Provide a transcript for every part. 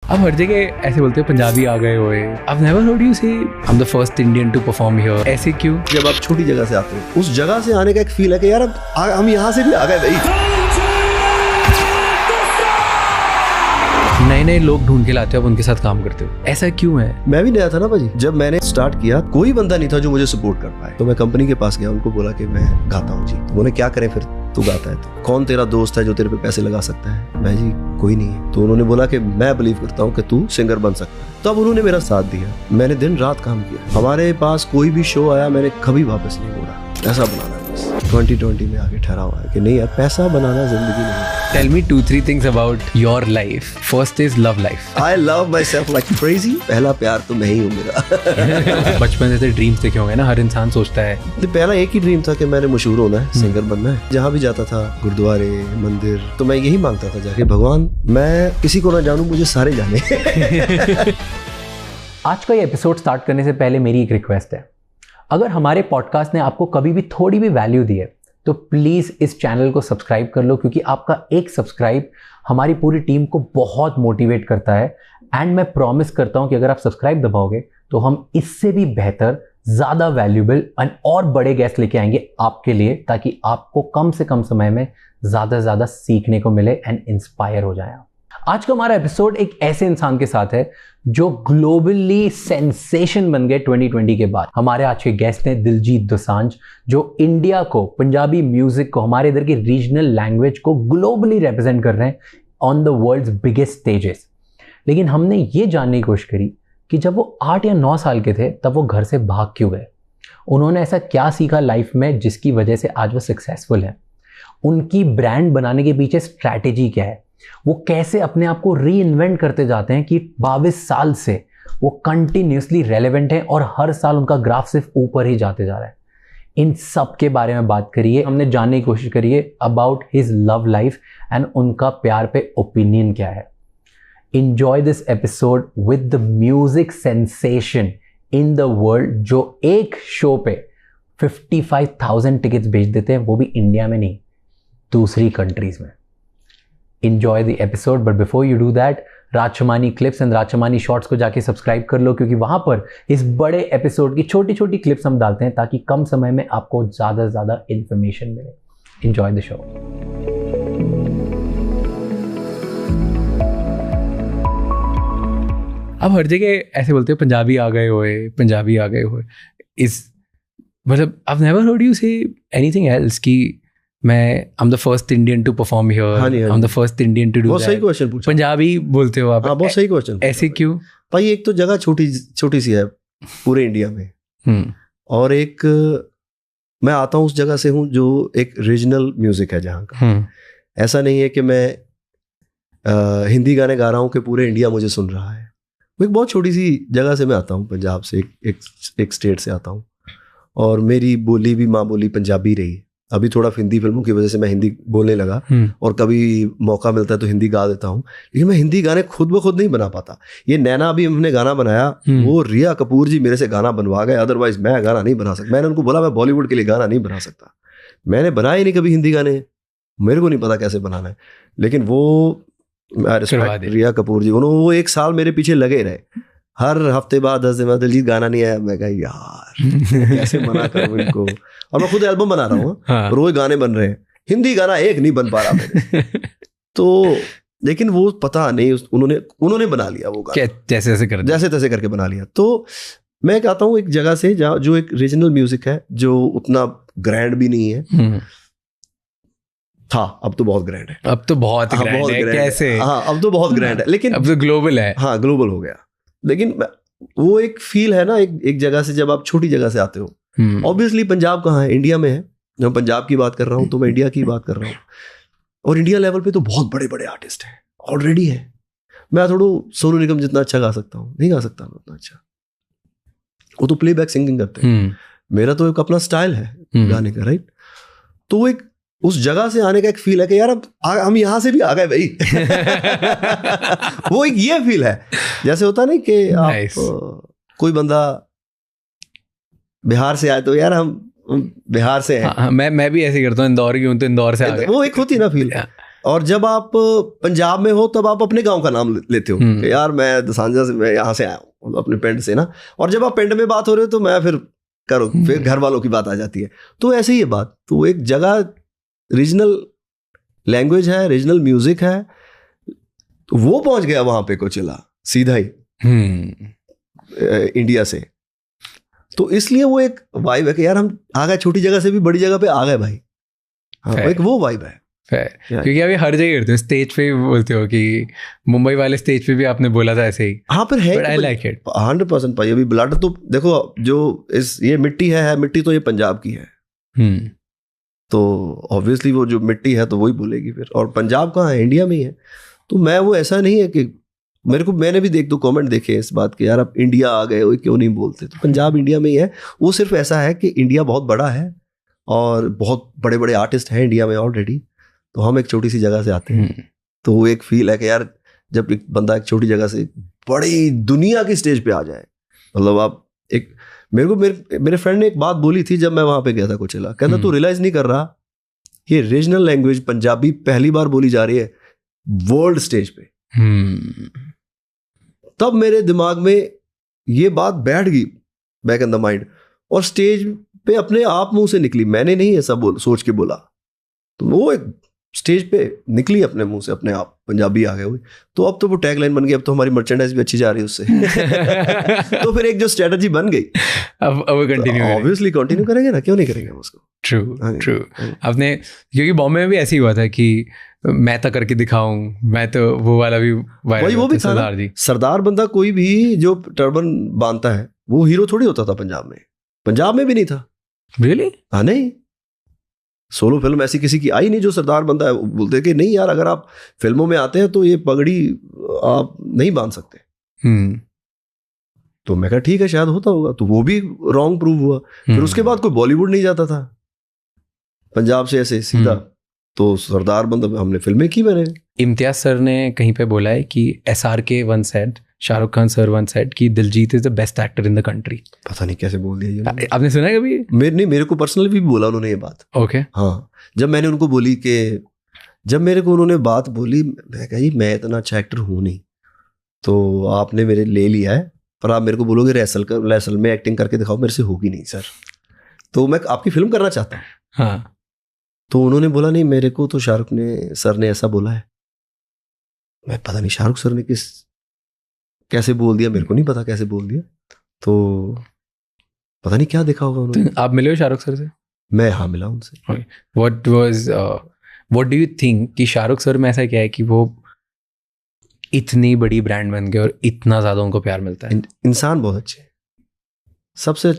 अब हर जगह ऐसे बोलते हैं पंजाबी आ गए होए। I've never heard you say I'm the first Indian to perform here. ऐसे क्यों? जब आप छोटी जगह से आते हो, उस जगह से आने का एक फील है कि यार अब हम यहाँ से भी आ गए भाई। नए नए लोग ढूंढ के लाते हो, अब उनके साथ काम करते हो, ऐसा क्यों है? मैं भी नया था ना भाजी, जब मैंने स्टार्ट किया कोई बंदा नहीं था जो मुझे सपोर्ट कर पाए। तो मैं कंपनी के पास गया, उनको बोला कि मैं गाता हूँ जी। तो उन्होंने क्या करें फिर, तू गाता है तो कौन तेरा दोस्त है जो तेरे पे पैसे लगा सकता है? मैं जी कोई नहीं है। तो उन्होंने बोला कि मैं बिलीव करता हूँ कि तू सिंगर बन सकता है। तो अब उन्होंने मेरा साथ दिया, मैंने दिन रात काम किया। हमारे पास कोई भी शो आया मैंने कभी वापस नहीं मोड़ा। पैसा बनाना बस 2020 में आगे ठहरा हुआ है कि नहीं यार, पैसा बनाना जिंदगी नहीं है। Tell me 2-3 things about your life. First is love life. I love myself like crazy. पहला प्यार तो मैं ही हूँ मेरा। बचपन से ड्रीम्स देखे होंगे ना, हर इंसान सोचता है। तो पहला एक ही ड्रीम था कि मैंने मशहूर होना है, सिंगर बनना है। जहाँ भी जाता था, गुरुद्वारे, मंदिर, तो मैं यही मांगता था जाके, भगवान मैं किसी को ना जानूं, मुझे सारे जाने। आज का ये एपिसोड स्टार्ट करने से पहले मेरी एक रिक्वेस्ट है। अगर हमारे पॉडकास्ट ने आपको कभी भी थोड़ी भी वैल्यू दी है तो प्लीज़ इस चैनल को सब्सक्राइब कर लो, क्योंकि आपका एक सब्सक्राइब हमारी पूरी टीम को बहुत मोटिवेट करता है। एंड मैं प्रॉमिस करता हूं कि अगर आप सब्सक्राइब दबाओगे तो हम इससे भी बेहतर, ज़्यादा वैल्यूबल एंड और बड़े गेस्ट लेके आएंगे आपके लिए, ताकि आपको कम से कम समय में ज़्यादा से ज़्यादा सीखने को मिले एंड इंस्पायर हो जाए। आज का हमारा एपिसोड एक ऐसे इंसान के साथ है जो ग्लोबली सेंसेशन बन गए 2020 के बाद। हमारे आज के गेस्ट हैं दिलजीत दोसांझ, जो इंडिया को, पंजाबी म्यूजिक को, हमारे इधर की रीजनल लैंग्वेज को ग्लोबली रिप्रेजेंट कर रहे हैं on the world's biggest stages. लेकिन हमने ये जानने की कोशिश करी कि जब वो 8 या 9 साल के थे तब वो घर से भाग क्यों गए। उन्होंने ऐसा क्या सीखा लाइफ में जिसकी वजह से आज वो सक्सेसफुल है। उनकी ब्रांड बनाने के पीछे स्ट्रैटेजी क्या है, वो कैसे अपने आप को री इन्वेंट करते जाते हैं कि 22 साल से वो कंटिन्यूसली रेलेवेंट हैं और हर साल उनका ग्राफ सिर्फ ऊपर ही जाते जा रहा है। इन सब के बारे में बात करिए, हमने जानने की कोशिश करिए about his love life and उनका प्यार पे ओपिनियन क्या है। Enjoy this episode with the music sensation in the world जो एक शो पे 55,000 टिकट्स बेच देते हैं, वो भी इंडिया में नहीं, दूसरी कंट्रीज में। Enjoy the episode, but before you do that, राजशमानी clips and राजशमानी shorts को जाके सब्सक्राइब कर लो, क्योंकि वहां पर इस बड़े एपिसोड की छोटी छोटी क्लिप्स हम डालते हैं ताकि कम समय में आपको ज़्यादा से ज़्यादा इंफॉर्मेशन मिले। Enjoy the show. अब हर जगह ऐसे बोलते हैं पंजाबी आ गए होए, पंजाबी आ गए होए। इस मतलब I've never heard you say anything else कि मैं I'm the first Indian to perform here, I'm the first Indian to do that। बहुत सही क्वेश्चन पूछा। पंजाबी बोलते हो आप। हाँ, बहुत सही क्वेश्चन। ऐसे क्यों भाई? एक तो जगह छोटी सी है पूरे इंडिया में, और एक मैं आता हूँ उस जगह से हूँ जो एक रीजनल म्यूजिक है जहाँ का। ऐसा नहीं है कि मैं हिंदी गाने गा रहा हूँ कि पूरे इंडिया मुझे सुन रहा है। वो एक बहुत छोटी सी जगह से मैं आता हूँ, पंजाब से, एक स्टेट से आता हूँ, और मेरी बोली भी माँ बोली पंजाबी रही। अभी थोड़ा हिंदी फिल्मों की वजह से मैं हिंदी बोलने लगा, और कभी मौका मिलता है तो हिंदी गा देता हूँ, लेकिन मैं हिंदी गाने खुद ब खुद नहीं बना पाता। ये नैना भी हमने गाना बनाया, वो रिया कपूर जी मेरे से गाना बनवा गए, अदरवाइज मैं गाना नहीं बना सकता। मैंने उनको बोला मैं बॉलीवुड के लिए गाना नहीं बना सकता, मैंने बनाया ही नहीं कभी हिंदी गाने, मेरे को नहीं पता कैसे बनाना है। लेकिन वो रिया कपूर जी, उन्होंने वो 1 साल मेरे पीछे लगे रहे, हर हफ्ते बाद 10 दिन बाद दिलजीत गाना नहीं आया। मैं कहा यार कैसे मना करूं इनको, और मैं खुद एल्बम बना रहा हूँ। हाँ। रोज गाने बन रहे हैं, हिंदी गाना एक नहीं बन पा रहा मेरे। तो लेकिन वो पता नहीं उन्होंने बना लिया वो गाना, जैसे तैसे करके बना लिया। तो मैं कहता हूँ एक जगह से जहाँ जो एक रीजनल म्यूजिक है, जो उतना ग्रैंड भी नहीं है था, अब तो बहुत ग्रैंड है। अब तो बहुत ग्रैंड है। कैसे? हाँ, अब तो बहुत ग्रैंड है, लेकिन अब तो ग्लोबल है। हाँ, ग्लोबल हो गया। लेकिन वो एक फील है ना, एक जगह से जब आप छोटी जगह से आते हो। ऑब्वियसली पंजाब कहाँ है? इंडिया में है। जब पंजाब की बात कर रहा हूँ तो मैं इंडिया की बात कर रहा हूँ, और इंडिया लेवल पे तो बहुत बड़े बड़े आर्टिस्ट हैं ऑलरेडी है। मैं थोड़ा सोनू निगम जितना अच्छा गा सकता हूँ, नहीं गा सकता मैं उतना अच्छा। वो तो प्लेबैक सिंगिंग करते हैं, मेरा तो एक अपना स्टाइल है गाने का, राइट? तो एक उस जगह से आने का एक फील है कि यार अब हम यहाँ से भी आ गए भाई। वो एक ये फील है, जैसे होता नहीं कि आप कोई बंदा बिहार से आए तो यार हम बिहार से हैं। मैं भी ऐसे करता हूँ, इंदौर की हूँ तो इंदौर से आ गए। वो एक होती ना फील। और जब आप पंजाब में हो तब आप अपने गांव का नाम लेते हो कि यार मैं दसांजा से, मैं यहाँ से आया हूँ अपने पिंड से ना। और जब आप पिंड में बात हो रहे हो तो मैं फिर घर वालों की बात आ जाती है। तो ऐसे ही है बात। तो एक जगह रीजनल लैंग्वेज है, रीजनल म्यूजिक है, तो वो पहुंच गया वहां पे कोचेला सीधा ही इंडिया से। तो इसलिए वो एक वाइब है कि यार हम आ गए, छोटी जगह से भी बड़ी जगह पे आ गए भाई। हाँ, एक वो वाइब है। क्योंकि अभी हर जगह करते हो, स्टेज पे भी बोलते हो कि मुंबई वाले स्टेज पे भी आपने बोला था ऐसे ही। हाँ पर है, आई लाइक इट 100% भाई। अभी ब्लड तो देखो, जो ये मिट्टी है मिट्टी तो ये पंजाब की है। तो ऑब्वियसली वो जो मिट्टी है तो वही बोलेगी फिर। और पंजाब कहाँ है, इंडिया में ही है। तो मैं वो ऐसा नहीं है कि मैंने भी एक दो कमेंट देखे इस बात के, यार आप इंडिया आ गए हो क्यों नहीं बोलते। तो पंजाब इंडिया में ही है। वो सिर्फ ऐसा है कि इंडिया बहुत बड़ा है और बहुत बड़े बड़े आर्टिस्ट हैं इंडिया में ऑलरेडी। तो हम एक छोटी सी जगह से आते हैं। तो वो एक फील है कि यार जब एक बंदा एक छोटी जगह से बड़ी दुनिया की स्टेज पे आ जाए, मतलब आप एक, मेरे फ्रेंड ने एक बात बोली थी जब मैं वहां पे गया था कोचेला, कहता तू रियलाइज नहीं कर रहा ये रीजनल लैंग्वेज पंजाबी पहली बार बोली जा रही है वर्ल्ड स्टेज पे। तब मेरे दिमाग में ये बात बैठ गई बैक इन द माइंड, और स्टेज पे अपने आप मुंह से निकली। मैंने नहीं ऐसा सोच के बोला, तो वो एक स्टेज पे निकली अपने मुंह से अपने आप, पंजाबी आ गए हुए। तो अब तो वो टैगलाइन बन गई, अब तो हमारी मर्चेंडाइज भी अच्छी जा रही है उससे। तो फिर एक जो स्ट्रेटजी बन गई, अब कंटिन्यू ऑब्वियसली कंटिन्यू करेंगे ना, क्यों नहीं करेंगे उसको। ट्रू। आपने, क्योंकि बॉम्बे में भी ऐसे ही हुआ था कि मैं तो करके दिखाऊं, मैं तो वो वाला भी भाई वो भी सरदार जी। सरदार बंदा कोई भी जो टर्बन बांधता है वो हीरो थोड़ी होता था पंजाब में भी नहीं था। रियली? हाँ नहीं, सोलो फिल्म ऐसी किसी की आई नहीं जो सरदार बंदा है। बोलते कि नहीं यार, अगर आप फिल्मों में आते हैं तो ये पगड़ी आप नहीं बांध सकते। तो मैं कहा ठीक है, शायद होता होगा। तो वो भी रॉन्ग प्रूव हुआ। फिर उसके बाद कोई बॉलीवुड नहीं जाता था पंजाब से ऐसे सीधा। तो सरदार बंदा हमने फिल्में की। मैंने इम्तियाज सर ने कहीं पे बोला है कि SRK one said, Shahrukh Khan sir one said कि Diljit is the best actor in the country. पता नहीं कैसे बोल दिया ये। आपने सुना है कभी? मेरे को पर्सनली भी बोला उन्होंने ये बात। ओके हाँ, जब मैंने उनको बोली कि जब मेरे को उन्होंने बात बोली, मैं कहा जी मैं इतना अच्छा एक्टर हूँ नहीं, तो आपने मेरे ले लिया है, पर आप मेरे को बोलोगे रेसल में एक्टिंग करके दिखाओ, मेरे से होगी नहीं सर। तो मैं आपकी फिल्म करना चाहता हूँ। हाँ। तो उन्होंने बोला नहीं, मेरे को तो शाहरुख सर ने ऐसा बोला है। मैं पता नहीं शाहरुख सर ने कैसे बोल दिया, मेरे को नहीं पता कैसे बोल दिया। तो पता नहीं क्या देखा होगा उन्होंने। आप मिले हो शाहरुख सर से? मैं हाँ मिला उनसे। व्हाट डू यू थिंक कि शाहरुख सर में ऐसा क्या है कि वो इतनी बड़ी ब्रांड बन गए और इतना ज्यादा उनको प्यार मिलता है? इंसान बहुत अच्छे। सबसे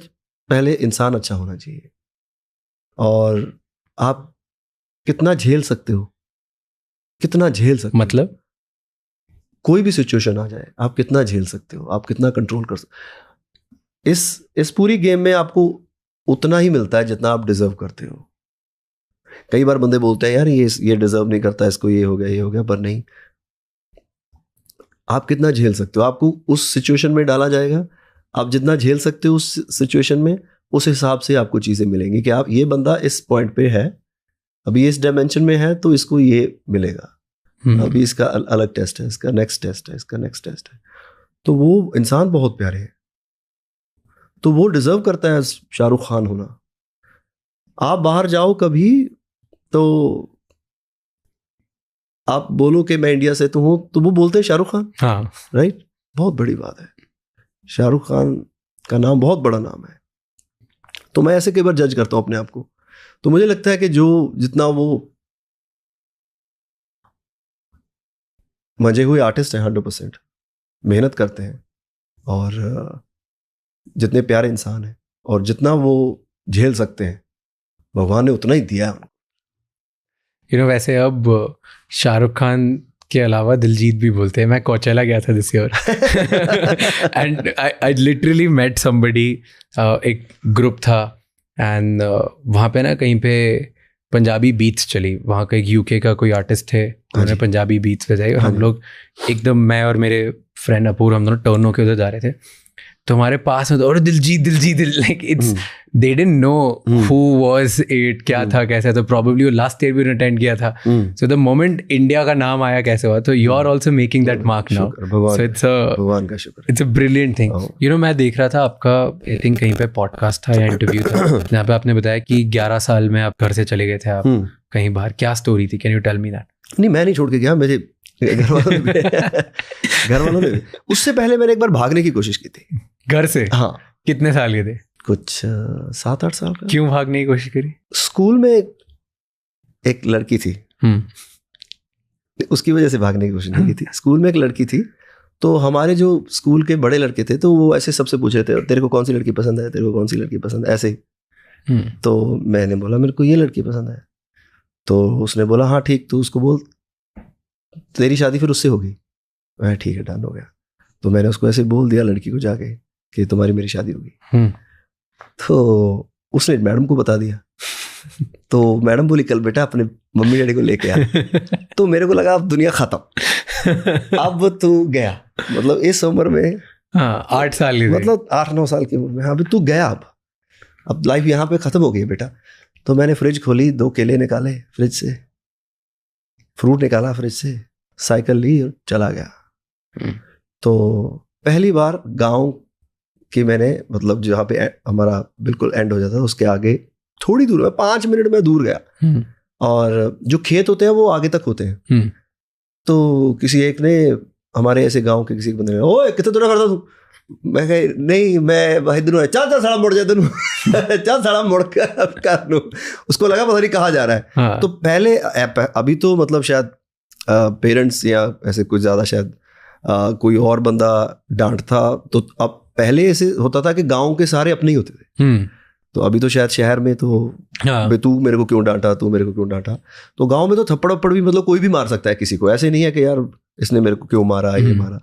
पहले इंसान अच्छा होना चाहिए, और आप कितना झेल सकते हो, कितना झेल सकते हो। मतलब कोई भी सिचुएशन आ जाए आप कितना झेल सकते हो, आप कितना कंट्रोल कर सकते। इस पूरी गेम में आपको उतना ही मिलता है जितना आप डिजर्व करते हो। कई बार बंदे बोलते हैं यार ये डिजर्व नहीं करता, इसको ये हो गया, पर नहीं, आप कितना झेल सकते हो। आपको उस सिचुएशन में डाला जाएगा, आप जितना झेल सकते हो उस सिचुएशन में, उस हिसाब से आपको चीजें मिलेंगी कि आप ये बंदा इस पॉइंट पे है, अभी इस डायमेंशन में है, तो इसको ये मिलेगा। अभी इसका अलग टेस्ट है, इसका नेक्स्ट टेस्ट है, इसका नेक्स्ट टेस्ट है। तो वो इंसान बहुत प्यारे है, तो वो डिजर्व करता है शाहरुख खान होना। आप बाहर जाओ कभी तो आप बोलो कि मैं इंडिया से तो हूं, तो वो बोलते हैं शाहरुख खान। हाँ राइट, बहुत बड़ी बात है। शाहरुख खान का नाम बहुत बड़ा नाम है। तो मैं ऐसे कई बार जज करता हूं अपने आप को। तो मुझे लगता है कि जो जितना वो मजे हुए आर्टिस्ट हैं, 100% मेहनत करते हैं, और जितने प्यारे इंसान हैं, और जितना वो झेल सकते हैं, भगवान ने उतना ही दिया है। वैसे अब शाहरुख खान के अलावा दिलजीत भी बोलते हैं। मैं कोचेला गया था this year and I literally met somebody, एक ग्रुप था, एंड वहाँ पे ना कहीं पे पंजाबी बीट्स चली। वहाँ का एक UK का कोई आर्टिस्ट थे, उन्होंने पंजाबी बीट्स बजाई, और हम लोग एकदम, मैं और मेरे फ्रेंड अपूर, हम दोनों टर्न होके उधर जा रहे थे, तो हमारे पास में तो और Diljit like it's they didn't know who was it, क्या था कैसे, तो प्रोबेबली वो लास्ट ईयर भी अटेंड किया था. सो द मोमेंट इंडिया का नाम आया कैसे हुआ, तो you are also making that mark now. So it's भगवान का शुक्र, it's a brilliant thing. You know, मैं देख रहा था आपका, आई थिंक कहीं पे पॉडकास्ट था या इंटरव्यू था जहाँ पे आपने बताया कि 11 साल में आप घर से चले गए थे आप कहीं बाहर. क्या स्टोरी थी, can you tell me that? नहीं, मैं नहीं छोड़ के गया, मेरे घर वालों ने. उससे पहले मैंने एक बार भागने की कोशिश की थी घर से. हाँ. कितने साल के थे? कुछ 7-8 साल का. क्यों भागने की कोशिश करी? स्कूल में एक लड़की थी, उसकी वजह से भागने की कोशिश नहीं की थी. स्कूल में एक लड़की थी, तो हमारे जो स्कूल के बड़े लड़के थे तो वो ऐसे सबसे पूछ रहे थे, तेरे को कौन सी लड़की पसंद है, तेरे को कौन सी लड़की पसंद है, ऐसे ही. तो मैंने बोला मेरे को ये लड़की पसंद है. तो उसने बोला हाँ ठीक, तो उसको बोल तेरी शादी फिर उससे होगी. मैं ठीक है, डन हो गया. तो मैंने उसको ऐसे बोल दिया लड़की को जाके कि तुम्हारी मेरी शादी होगी. तो उसने मैडम को बता दिया. तो मैडम बोली कल बेटा अपने मम्मी डैडी को लेके आ. तो मेरे को लगा अब दुनिया खत्म, अब तू गया. मतलब इस उम्र में 8 साल की, मतलब 8-9 साल की उम्र में, हाँ तू गया, अब लाइफ यहाँ पे खत्म हो गई बेटा. तो मैंने फ्रिज खोली, 2 केले निकाले फ्रिज से, फ्रूट निकाला फ्रिज से, साइकिल ली और चला गया. तो पहली बार गांव की मैंने, मतलब जहाँ पे हमारा बिल्कुल एंड हो जाता है उसके आगे थोड़ी दूर में 5 मिनट में दूर गया. और जो खेत होते हैं वो आगे तक होते हैं. तो किसी एक ने, हमारे ऐसे गांव के किसी बंदे ने, ओए कितने दूर करता तू? मैं कह नहीं मैं भाई दोनों चल साला मुड़ जाए दोनों. चल साला मुड़ कर लो. उसको लगा पता नहीं कहाँ जा रहा है. हाँ. तो पहले, अभी तो मतलब शायद पेरेंट्स या ऐसे कुछ ज्यादा शायद कोई और बंदा डांटता, तो अब पहले ऐसे होता था कि गांव के सारे अपने ही होते थे. तो अभी तो शायद शहर में तो हाँ. तू मेरे को क्यों डांटा, तू मेरे को क्यों डांटा. तो गांव में तो थप्पड़ वप्पड़ भी मतलब कोई भी मार सकता है किसी को, ऐसे नहीं है कि यार इसने मेरे को क्यों मारा, ये मारा.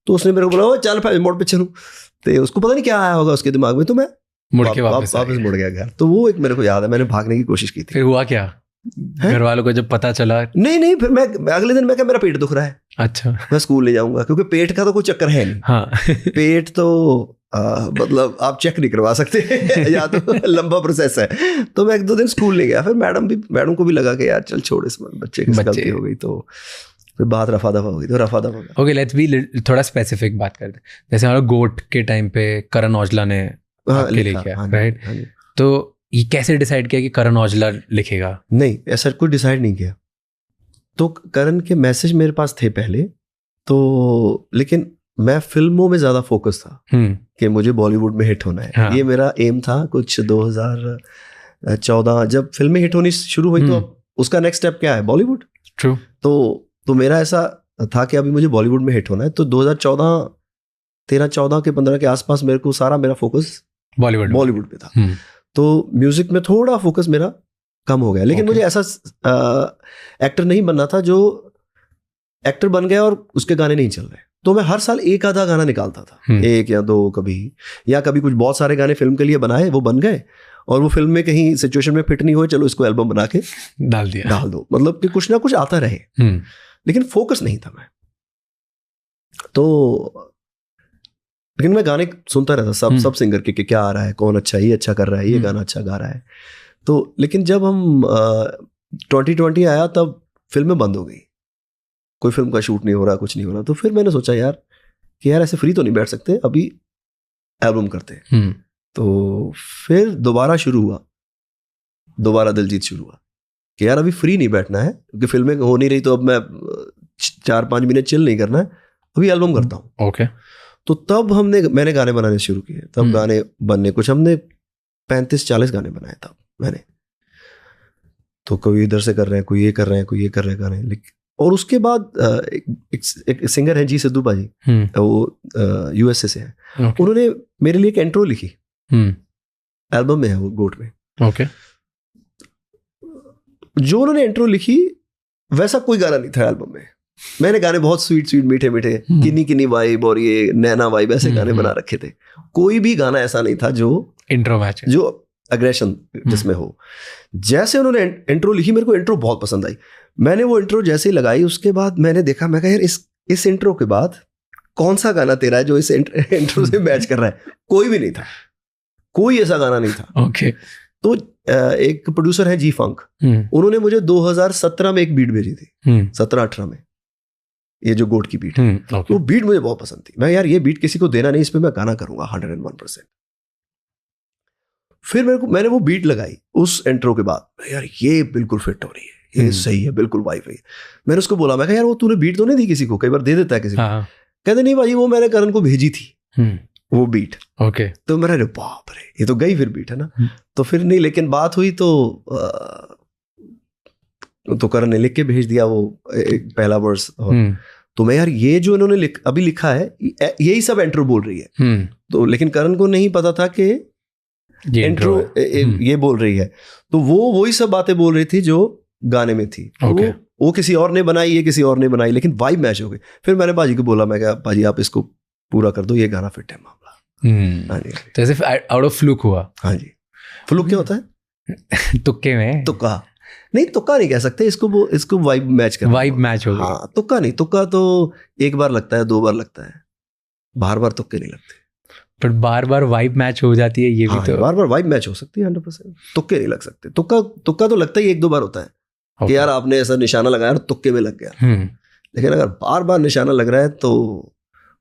तो उसने मेरे को बोला चल मोड़ पे चलूं. तो उसको पता नहीं क्या आया होगा उसके दिमाग में, तो मैं वापस मुड़ गया घर. तो वो एक मेरे को याद है, मैंने भागने की कोशिश की थी. फिर हुआ क्या घर वालों को जब पता चला? नहीं, फिर मैं अगले दिन मैं क्या, मेरा पेट दुख रहा है, अच्छा मैं स्कूल नहीं जाऊंगा, क्योंकि पेट का तो कोई चक्कर है नहीं. हाँ. पेट तो मतलब आप चेक नहीं करवा सकते या तो लंबा प्रोसेस है. तो मैं 1-2 दिन स्कूल नहीं गया. फिर मैडम को भी लगा कि यार चल छोड़, इस बच्चे की गलती हो गई. तो फिर बात रफा दफा हो गई, तो रफा दफा. ओके, लेट्स बी थोड़ा स्पेसिफिक बात करते हैं. जैसे हमारा गोट के टाइम पे करण औजला ने आपके लिए किया, राइट? तो ये कैसे डिसाइड किया कि करण औजला लिखेगा? नहीं, ऐसा कुछ डिसाइड नहीं किया. तो करण के मैसेज मेरे पास थे पहले तो, लेकिन मैं फिल्मों में ज्यादा फोकस था कि मुझे बॉलीवुड में हिट होना है. हाँ. ये मेरा एम था. कुछ 2014 जब फिल्में हिट होनी शुरू हुई तो अब उसका नेक्स्ट स्टेप क्या है, बॉलीवुड. ट्रू. तो मेरा ऐसा था कि अभी मुझे बॉलीवुड में हिट होना है. तो 2013-14 के 15 के आसपास मेरे को सारा मेरा फोकस बॉलीवुड पे था. तो म्यूजिक में थोड़ा फोकस मेरा कम हो गया. लेकिन मुझे ऐसा एक्टर नहीं बनना था जो एक्टर बन गया और उसके गाने नहीं चल रहे. तो मैं हर साल 1-आधा गाना निकालता था, 1 या 2 कभी, या कभी कुछ बहुत सारे गाने फिल्म के लिए बनाए, वो बन गए और वो फिल्म में कहीं सिचुएशन में फिट नहीं हुए, चलो इसको एल्बम बना के डाल दो. मतलब कि कुछ ना कुछ आता रहे. लेकिन फोकस नहीं था मैं. तो लेकिन मैं गाने सुनता रहता, सब सिंगर के क्या आ रहा है, कौन अच्छा, ये अच्छा कर रहा है, ये गाना अच्छा गा रहा है. तो लेकिन जब हम 2020 आया तब फिल्में बंद हो गई, कोई फिल्म का शूट नहीं हो रहा, कुछ नहीं हो रहा. तो फिर मैंने सोचा यार कि यार ऐसे फ्री तो नहीं बैठ सकते, अभी एल्बम करते हैं. तो फिर दोबारा दिलजीत शुरू हुआ कि यार अभी फ्री नहीं बैठना है, क्योंकि फिल्में हो नहीं रही, तो अब मैं 4-5 महीने चिल नहीं करना है, अभी एल्बम करता हूँ. ओके. तो तब मैंने गाने बनाने शुरू किए. तब गाने बनने, कुछ हमने 35-40 गाने बनाए तब मैंने. तो कोई इधर से कर रहे हैं, कोई ये कर रहे हैं, कोई ये कर रहे हैं गाने. और उसके बाद एक सिंगर है जी सिद्धू भाजी, वो यूएसए से है. उन्होंने मेरे लिए एक इंट्रो लिखी, एल्बम में है वो, गोट में. ओके. जो उन्होंने इंट्रो लिखी वैसा कोई गाना नहीं था एल्बम में. मैंने गाने बहुत स्वीट मीठे किन्नी वाइब और ये नैना वाइब ऐसे गाने बना रखे थे. कोई भी गाना ऐसा नहीं था जो इंट्रो मैच, जो अग्रेशन जिसमें हो. जैसे उन्होंने इंट्रो लिखी, मेरे को इंट्रो बहुत पसंद आई. मैंने वो इंट्रो जैसे ही लगाई, उसके बाद मैंने देखा, मैं कहा यार इस इंट्रो के बाद कौन सा गाना तेरा है जो इस इंट्रो से मैच कर रहा है? कोई भी नहीं था, कोई ऐसा गाना नहीं था। ओके। तो एक प्रोड्यूसर है जी फंक, उन्होंने मुझे 2017 में एक बीट भेजी थी, 17-18 में, ये जो गोट की बीट है। वो बीट मुझे बहुत पसंद थी। मैं यार ये बीट किसी को देना नहीं, इस पे मैं गाना करूंगा 101%। फिर मैंने वो बीट लगाई उस इंट्रो के बाद, यार ये बिल्कुल फिट हो रही है, ये सही है, बिल्कुल वाइफ है। मैंने उसको बोला, मैं कहा यार वो तूने बीट तो नहीं दी किसी को? कई बार दे देता है किसी को। कहते नहीं भाई, वो मैंने करण को भेजी थी वो बीट। ओके। तो मेरा बाप रे, ये तो गई फिर बीट, है ना। तो फिर नहीं, लेकिन बात हुई तो करण ने लिख के भेज दिया वो पहला वर्स। तो मैं यार ये जो इन्होंने अभी लिखा है यही सब इंट्रो बोल रही है। तो लेकिन करण को नहीं पता था कि इंट्रो ये बोल रही है। तो वो वही सब बातें बोल रही थी जो गाने में थी। तो वो किसी और ने बनाई, ये किसी और ने बनाई, लेकिन वाइब मैच हो गई। फिर मैंने बाजी को बोला, मैं कहा बाजी आप इसको पूरा कर दो, ये गाना फिट है मामला। हाँ जी। तो ऐसे आउट ऑफ फ्लूक हुआ? हाँ जी। फ्लूक क्या होता है? तुक्के में? तुक्का नहीं, तुक्का नहीं कह सकते इसको वाइब मैच कर, वाइब मैच हो गई। हाँ, तुक्का नहीं, तुक्का तो एक बार लगता है, 2 बार लगता है, बार बार तुक्के नहीं लगते। पर बार बार वाइब मैच हो जाती है, ये भी तो बार बार वाइब मैच हो सकती है 100%। तुक्के नहीं लग सकते। तुक्का तो लगता ही 1-2 बार होता है कि यार आपने ऐसा निशाना लगाया और तुक्के में लग गया। लेकिन अगर बार बार निशाना लग रहा है तो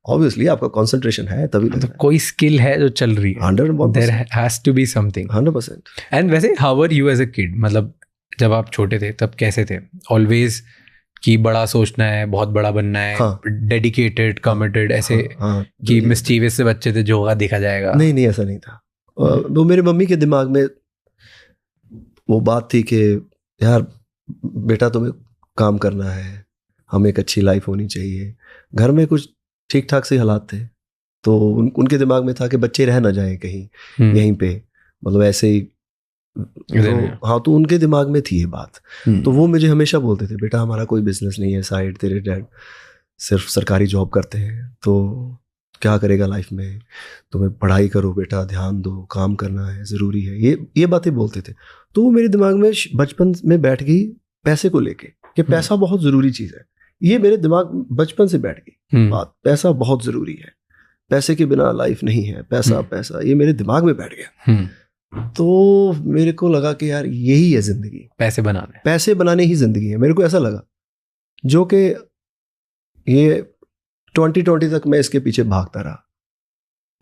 ऑब्वियसली आपका कंसंट्रेशन है, तभी तो कोई स्किल है जो चल रही है। 100%। There has to be something. 100%। And वैसे how were you as a kid? मतलब जब आप छोटे थे तब कैसे थे? ऑलवेज कि बड़ा सोचना है, बहुत बड़ा बनना है, डेडिकेटेड, कमिटेड, ऐसे कि मिस्चीवियस से बच्चे थे जो होगा देखा जाएगा? नहीं, ऐसा नहीं था। वो मेरे मम्मी के दिमाग में वो बात थी कि यार बेटा तुम्हें काम करना है, हमें एक अच्छी लाइफ होनी चाहिए। घर में कुछ ठीक ठाक से हालात थे, तो उनके दिमाग में था कि बच्चे रह ना जाएं कहीं यहीं पे, मतलब ऐसे ही। तो उनके दिमाग में थी ये बात। तो वो मुझे हमेशा बोलते थे, बेटा हमारा कोई बिजनेस नहीं है साइड, तेरे डैड सिर्फ सरकारी जॉब करते हैं, तो क्या करेगा लाइफ में, तुम्हें पढ़ाई करो बेटा, ध्यान दो, काम करना है, ज़रूरी है, ये बातें बोलते थे। तो वो मेरे दिमाग में बचपन में बैठ गई पैसे को लेके कि पैसा बहुत ज़रूरी चीज़ है। ये मेरे दिमाग बचपन से बैठ गई बात, पैसा बहुत ज़रूरी है, पैसे के बिना लाइफ नहीं है, पैसा ये मेरे दिमाग में बैठ गया। तो मेरे को लगा कि यार यही है ज़िंदगी, पैसे बनाने ही ज़िंदगी है। मेरे को ऐसा लगा, जो कि ये 2020 तक मैं इसके पीछे भागता रहा,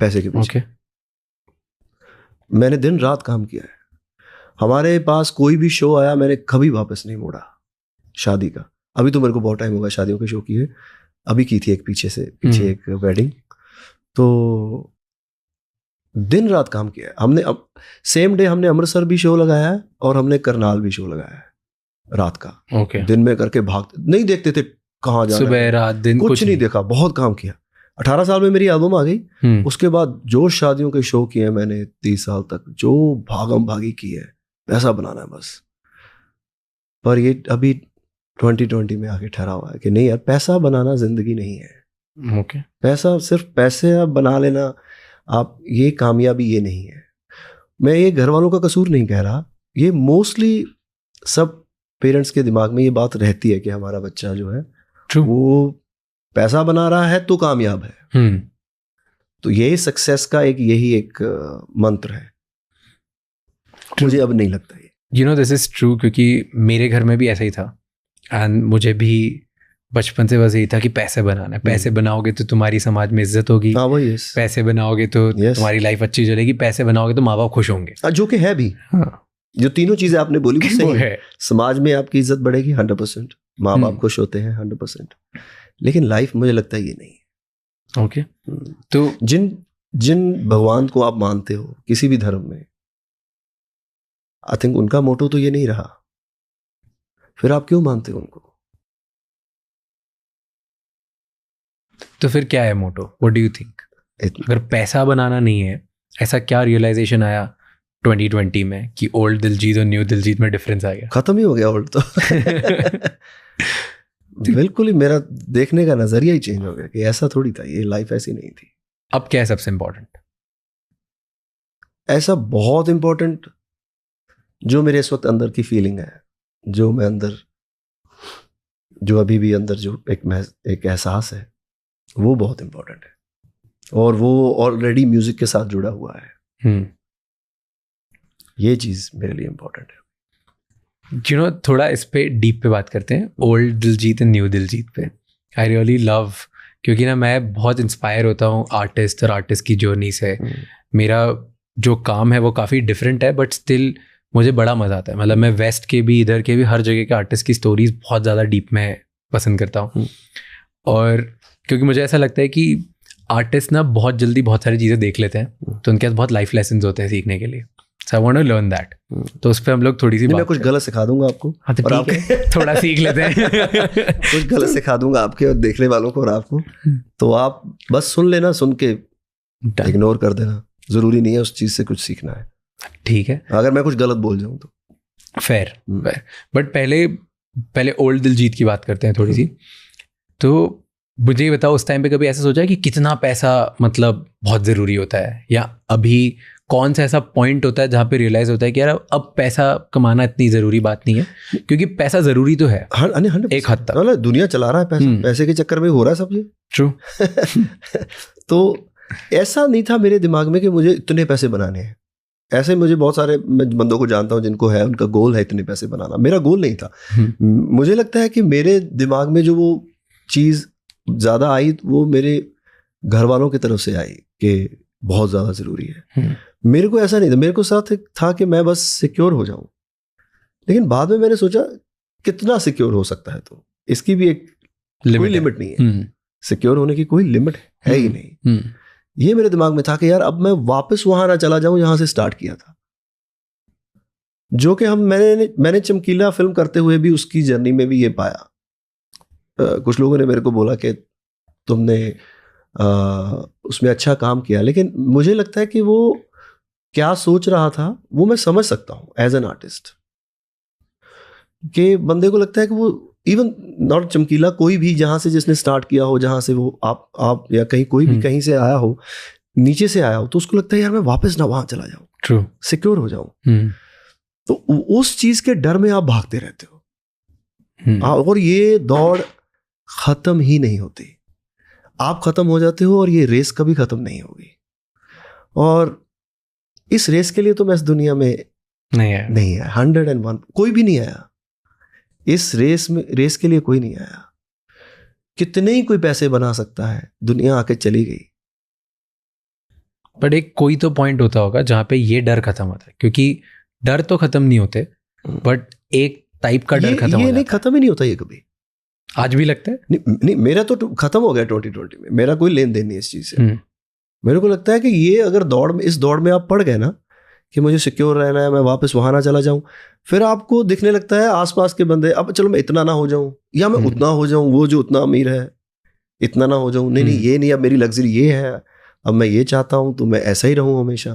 पैसे के पीछे। मैंने दिन रात काम किया है। हमारे पास कोई भी शो आया मैंने कभी वापस नहीं मोड़ा। शादी का अभी तो मेरे को बहुत टाइम होगा शादियों के शो किए, अभी की थी एक पीछे एक वेडिंग, तो दिन रात काम किया है हमने। अब सेम डे हमने अमृतसर भी शो लगाया है और हमने करनाल भी शो लगाया है रात का। दिन में करके भागते नहीं देखते थे कहाँ जाना, सुबह रात दिन कुछ नहीं देखा, बहुत काम किया। 18 साल में मेरी एल्बम आ गई। उसके बाद जो शादियों के शो किए मैंने 30 साल तक, जो भागम भागी की है, पैसा बनाना है बस। पर ये अभी 2020 में आके ठहरा हुआ है कि नहीं यार, पैसा बनाना जिंदगी नहीं है। पैसा सिर्फ पैसे आप बना लेना, आप ये कामयाबी ये नहीं है। मैं ये घर वालों का कसूर नहीं कह रहा, ये मोस्टली सब पेरेंट्स के दिमाग में ये बात रहती है कि हमारा बच्चा जो है वो पैसा बना रहा है तो कामयाब है। तो यही सक्सेस का यही एक मंत्र है। मुझे अब नहीं लगता ये। You know this is true, क्योंकि मेरे घर में भी ऐसा ही था। एंड मुझे भी बचपन से बस यही था कि पैसे बनाना है, पैसे बनाओगे तो तुम्हारी समाज में इज्जत होगी, पैसे बनाओगे तो तुम्हारी लाइफ अच्छी चलेगी, पैसे बनाओगे तो माँ बाप खुश होंगे, जो कि है भी। जो तीनों चीजें आपने बोली वो सही है। समाज में आपकी इज्जत बढ़ेगी 100%, माँ बाप खुश होते हैं 100%, लेकिन लाइफ मुझे लगता है ये नहीं है। ओके। तो जिन भगवान को आप मानते हो किसी भी धर्म में, आई थिंक उनका मोटो तो ये नहीं रहा, फिर आप क्यों मानते हो उनको? तो फिर क्या है motto? What do you think? अगर पैसा बनाना नहीं है, ऐसा क्या रियलाइजेशन आया 2020 में कि ओल्ड दिलजीत और न्यू दिलजीत में डिफरेंस आ गया? खत्म ही हो गया ओल्ड तो। बिल्कुल ही मेरा देखने का नजरिया ही चेंज हो गया कि ऐसा थोड़ी था, ये लाइफ ऐसी नहीं थी। अब क्या है सबसे इम्पोर्टेंट? ऐसा बहुत इम्पोर्टेंट जो मेरे इस वक्त अंदर की फीलिंग है, जो मैं अंदर, जो अभी भी अंदर जो एक एहसास है, वो बहुत इम्पोर्टेंट है, और वो ऑलरेडी म्यूजिक के साथ जुड़ा हुआ है। ये चीज मेरे लिए इम्पोर्टेंट है। थोड़ा इस पे डीप पे बात करते हैं, old Diljit and new Diljit पे। आई रियली लव, क्योंकि ना मैं बहुत इंस्पायर होता हूँ आर्टिस्ट और आर्टिस्ट की जर्नी से। मेरा जो काम है वो काफ़ी डिफरेंट है, बट स्टिल मुझे बड़ा मज़ा आता है। मतलब मैं वेस्ट के भी, इधर के भी, हर जगह के आर्टिस्ट की स्टोरीज बहुत ज़्यादा डीप में पसंद करता हूँ। और क्योंकि मुझे ऐसा लगता है कि आर्टिस्ट ना बहुत जल्दी बहुत सारी चीज़ें देख लेते हैं, तो उनके पास बहुत लाइफ लेसन्स होते हैं सीखने के लिए। So I want to learn that. तो उस पर हम लोग थोड़ी सी मैं कुछ गलत सिखा दूंगा आपको। हाँ तो ठीक है, थोड़ा सीख लेते हैं। कुछ गलत सिखा दूंगा आपके और देखने वालों को और आपको, तो आप बस सुन लेना, सुन के इग्नोर कर देना। जरूरी नहीं है उस चीज से कुछ सीखना है। ठीक है, अगर मैं कुछ गलत बोल जाऊं तो फेयर। बट पहले ओल्ड दिलजीत की बात करते हैं थोड़ी सी। तो मुझे ये बताओ, उस टाइम पे कभी ऐसा सोचा है कि कितना पैसा मतलब बहुत ज़रूरी होता है, या अभी कौन सा ऐसा पॉइंट होता है जहाँ पे रियलाइज होता है कि यार अब पैसा कमाना इतनी ज़रूरी बात नहीं है? क्योंकि पैसा ज़रूरी तो है एक हद तक, दुनिया चला रहा है पैसे के चक्कर में हो रहा है सब ये। ट्रू। तो ऐसा नहीं था मेरे दिमाग में कि मुझे इतने पैसे बनाने हैं। ऐसे मुझे बहुत सारे मैं बंदों को जानता हूँ जिनको है, उनका गोल है इतने पैसे बनाना। मेरा गोल नहीं था। मुझे लगता है कि मेरे दिमाग में जो वो चीज़ ज़्यादा आई, वो मेरे घर वालों की तरफ से आई कि बहुत ज़्यादा ज़रूरी है। मेरे को ऐसा नहीं था, मेरे को साथ था कि मैं बस सिक्योर हो जाऊं। लेकिन बाद में मैंने सोचा कितना सिक्योर हो सकता है, तो इसकी भी एक कोई लिमिट नहीं है। सिक्योर होने की कोई लिमिट है ही नहीं। ये मेरे दिमाग में था कि यार अब मैं वापस वहां ना चला जाऊं जहां से स्टार्ट किया था। जो कि मैंने चमकीला फिल्म करते हुए भी उसकी जर्नी में भी ये पाया। कुछ लोगों ने मेरे को बोला कि तुमने उसमें अच्छा काम किया, लेकिन मुझे लगता है कि वो क्या सोच रहा था वो मैं समझ सकता हूं एज एन आर्टिस्ट। कि बंदे को लगता है कि वो इवन नॉट चमकीला, कोई भी जहां से जिसने स्टार्ट किया हो, जहां से वो आप या कहीं कोई भी कहीं से आया हो, नीचे से आया हो, तो उसको लगता है यार मैं वापस ना वहां चला जाऊं, ट्रू, सिक्योर हो जाऊं। तो उस चीज के डर में आप भागते रहते हो, और ये दौड़ खत्म ही नहीं होती। आप खत्म हो जाते हो और ये रेस कभी खत्म नहीं होगी। और इस रेस के लिए तो मैं इस दुनिया में नहीं आया 101, कोई भी नहीं आया इस रेस के लिए, कोई नहीं आया। कितने ही कोई पैसे बना सकता है, दुनिया आके चली गई। बट एक कोई तो पॉइंट होता होगा जहां पे ये डर खत्म होता है, क्योंकि डर तो खत्म नहीं होते, बट एक टाइप का डर खत्म हो जाता है। ये नहीं, खत्म ही नहीं होता ये कभी। आज भी लगता है नहीं, मेरा तो खत्म हो गया 2020 में। मेरा कोई लेन देन नहीं इस चीज से। मेरे को लगता है कि ये अगर इस दौड़ में आप पड़ गए ना कि मुझे सिक्योर रहना है, मैं वापस वहां ना चला जाऊं, फिर आपको दिखने लगता है आसपास के बंदे, अब चलो मैं इतना ना हो जाऊं, या मैं उतना हो जाऊं, वो जो उतना अमीर है इतना ना हो जाऊं, नहीं ये नहीं, अब मेरी लग्जरी ये है, अब मैं ये चाहता हूं तो मैं ऐसा ही रहूं हमेशा।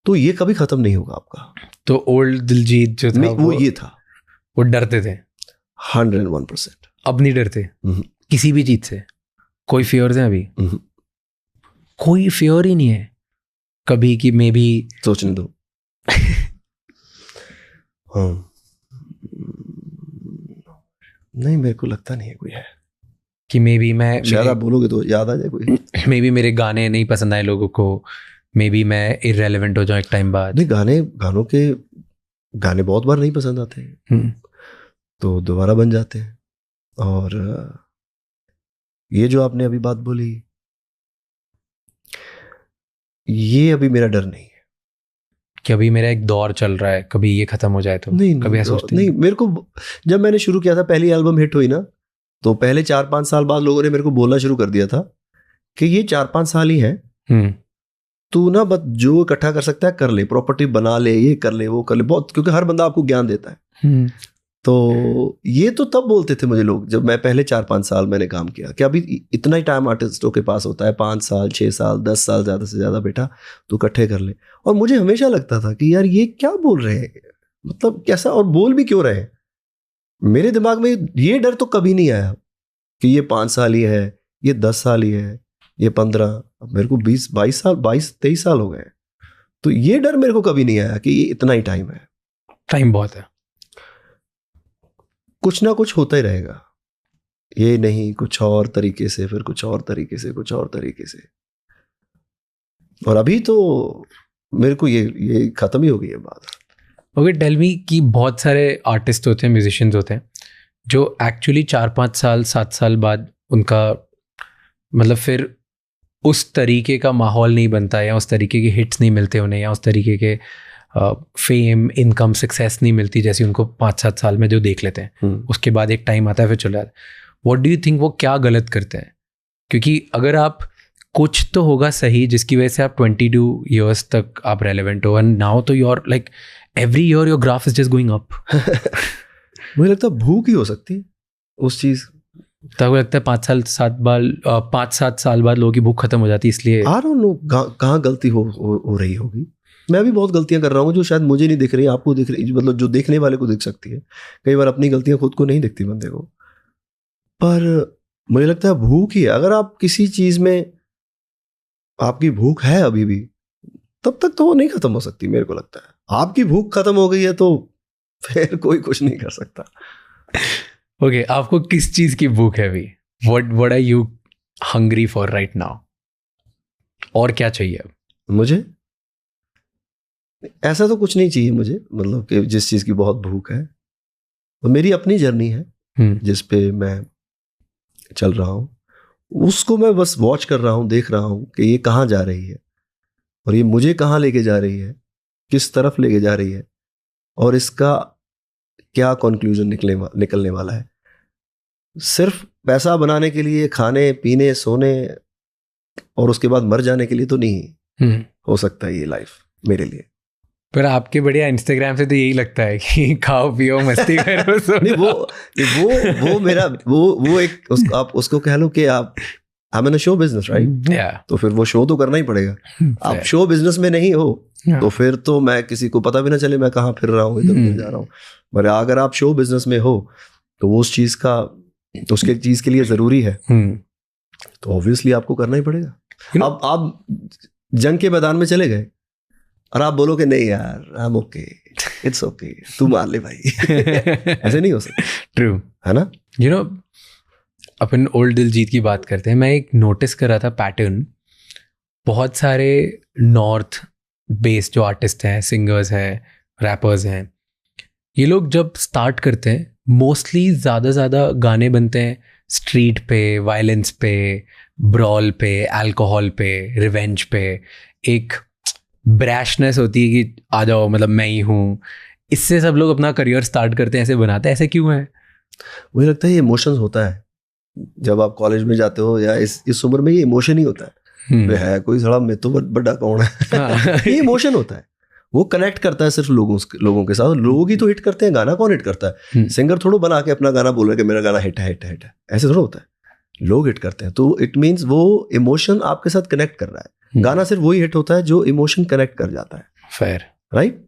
तो ये कभी खत्म नहीं होगा आपका। तो ओल्ड दिलजीत जो था वो ये था, वो डरते थे 101%। अब नहीं डरते किसी भी चीज से? कोई फियर्स है अभी? कोई फियर ही नहीं है कभी कि मे बी? सोचने दो। हाँ, नहीं, मेरे को लगता नहीं है कोई है कि मे बी मैं, शायद आप बोलोगे तो याद आ जाए कोई। मे बी मेरे गाने नहीं पसंद आए लोगों को, मे बी मैं इररेलेवेंट हो जाऊं एक टाइम बाद। नहीं, गाने बहुत बार नहीं पसंद आते हैं, तो दोबारा बन जाते हैं। और ये जो आपने अभी बात बोली, ये अभी मेरा डर नहीं है कि अभी मेरा एक दौर चल रहा है, कभी ये खत्म हो जाए तो नहीं, कभी ऐसा सोचते नहीं। मेरे को जब मैंने शुरू किया था, पहली एल्बम हिट हुई ना, तो पहले 4-5 साल बाद लोगों ने मेरे को बोलना शुरू कर दिया था कि ये 4-5 साल ही है, तू ना बस जो इकट्ठा कर सकता है कर ले, प्रॉपर्टी बना ले, ये कर ले, वो कर ले, बहुत, क्योंकि हर बंदा आपको ज्ञान देता है। तो ये तो तब बोलते थे मुझे लोग, जब मैं पहले 4-5 साल मैंने काम किया, कि अभी इतना ही टाइम आर्टिस्टों के पास होता है, 5 साल 6 साल 10 साल, ज़्यादा से ज़्यादा बेटा तू इकट्ठे कर ले। और मुझे हमेशा लगता था कि यार ये क्या बोल रहे हैं, मतलब कैसा, और बोल भी क्यों रहे हैं। मेरे दिमाग में ये डर तो कभी नहीं आया कि ये 5 साल ही है, ये 10 साल ही है, ये 15, अब मेरे को 22-23 साल हो गए। तो ये डर मेरे को कभी नहीं आया कि ये इतना ही टाइम है। टाइम बहुत है, कुछ ना कुछ होता ही रहेगा। ये नहीं कुछ और तरीके से, फिर कुछ और तरीके से, कुछ और तरीके से, और अभी तो मेरे को ये खत्म ही हो गई है बात। ओके, टेल मी कि बहुत सारे आर्टिस्ट होते हैं, म्यूजिशियंस होते हैं जो एक्चुअली 4-5 साल 7 साल बाद उनका मतलब फिर उस तरीके का माहौल नहीं बनता, या उस तरीके के हिट्स नहीं मिलते उन्हें, या उस तरीके के फेम, इनकम, सक्सेस नहीं मिलती जैसे उनको 5-7 साल में जो देख लेते हैं। उसके बाद एक टाइम आता है फिर चला जाता है। व्हाट डू यू थिंक वो क्या गलत करते हैं? क्योंकि अगर आप कुछ तो होगा सही जिसकी वजह से आप 22 ईयर्स तक आप रेलेवेंट हो, एंड नाउ तो your like every year your graph is just going up. मुझे लगता है भूख ही हो सकती है उस चीज़। तब लगता है 5-7 साल बाद लोगों की भूख खत्म हो जाती है, इसलिए आई डोंट नो कहाँ गलती हो रही होगी। मैं भी बहुत गलतियां कर रहा हूँ जो शायद मुझे नहीं दिख रही, आपको दिख रही, मतलब जो देखने वाले को दिख सकती है। कई बार अपनी गलतियां खुद को नहीं दिखती बंदे को, पर मुझे लगता है भूख ही है। अगर आप किसी चीज़ में आपकी भूख है अभी भी, तब तक तो वो नहीं खत्म हो सकती। मेरे को लगता है आपकी भूख खत्म हो गई है तो फिर कोई कुछ नहीं कर सकता। ओके, आपको किस चीज की भूख है अभी? What are you hungry for right now? और क्या चाहिए अब? मुझे ऐसा तो कुछ नहीं चाहिए मुझे, मतलब कि जिस चीज़ की बहुत भूख है। वो मेरी अपनी जर्नी है जिस पे मैं चल रहा हूँ, उसको मैं बस वॉच कर रहा हूँ, देख रहा हूँ कि ये कहाँ जा रही है और ये मुझे कहाँ लेके जा रही है, किस तरफ लेके जा रही है, और इसका क्या कंक्लूजन निकलने वाला है। सिर्फ पैसा बनाने के लिए, खाने पीने सोने और उसके बाद मर जाने के लिए तो नहीं हो सकता ये लाइफ मेरे लिए। पर आपके बढ़िया इंस्टाग्राम से तो यही लगता है कि खाओ पियो मस्ती करो। नहीं, वो मेरा वो एक आप उसको कह लो कि आप I'm in a show business, right? तो फिर वो शो तो करना ही पड़ेगा। आप शो बिजनेस में नहीं हो तो फिर तो मैं किसी को पता भी ना चले मैं कहाँ फिर रहा हूँ, इधर उधर जा रहा हूँ। पर अगर आप शो बिजनेस में हो तो वो उस चीज का, उसके चीज के लिए जरूरी है, तो ऑब्वियसली आपको करना ही पड़ेगा। अब आप जंग के मैदान में चले गए और आप बोलो कि नहीं यार I am okay, it's okay, तू मार ले भाई। ऐसे नहीं हो सकता। ट्रू है ना? You know, upon old Diljit की बात करते हैं। मैं एक नोटिस कर रहा था पैटर्न, बहुत सारे नॉर्थ बेस्ड जो आर्टिस्ट हैं, सिंगर्स हैं, रैपर्स हैं, ये लोग जब स्टार्ट करते हैं मोस्टली ज़्यादा गाने बनते हैं स्ट्रीट पे, वायलेंस पे, ब्रॉल पे, अल्कोहल पे, रिवेंज पे। एक ब्रैशनेस होती है कि आ जाओ, मतलब मैं ही हूँ। इससे सब लोग अपना करियर स्टार्ट करते हैं, ऐसे बनाते हैं। ऐसे क्यों है? मुझे लगता है ये इमोशंस होता है। जब आप कॉलेज में जाते हो या इस उम्र में ये इमोशन ही होता है। है कोई थोड़ा मैं तो बड़ा कौन है। ये इमोशन होता है, वो कनेक्ट करता है सिर्फ लोगों के साथ। लोग ही तो हिट करते हैं, गाना कौन हिट करता है? सिंगर थोड़ा बना के अपना गाना बोल रहा है कि मेरा गाना हिट है, ऐसे थोड़ा होता है। लोग हिट करते हैं तो इट मीन्स वो इमोशन आपके साथ कनेक्ट कर रहा है। गाना सिर्फ वही हिट होता है जो इमोशन कनेक्ट कर जाता है। Fair, right?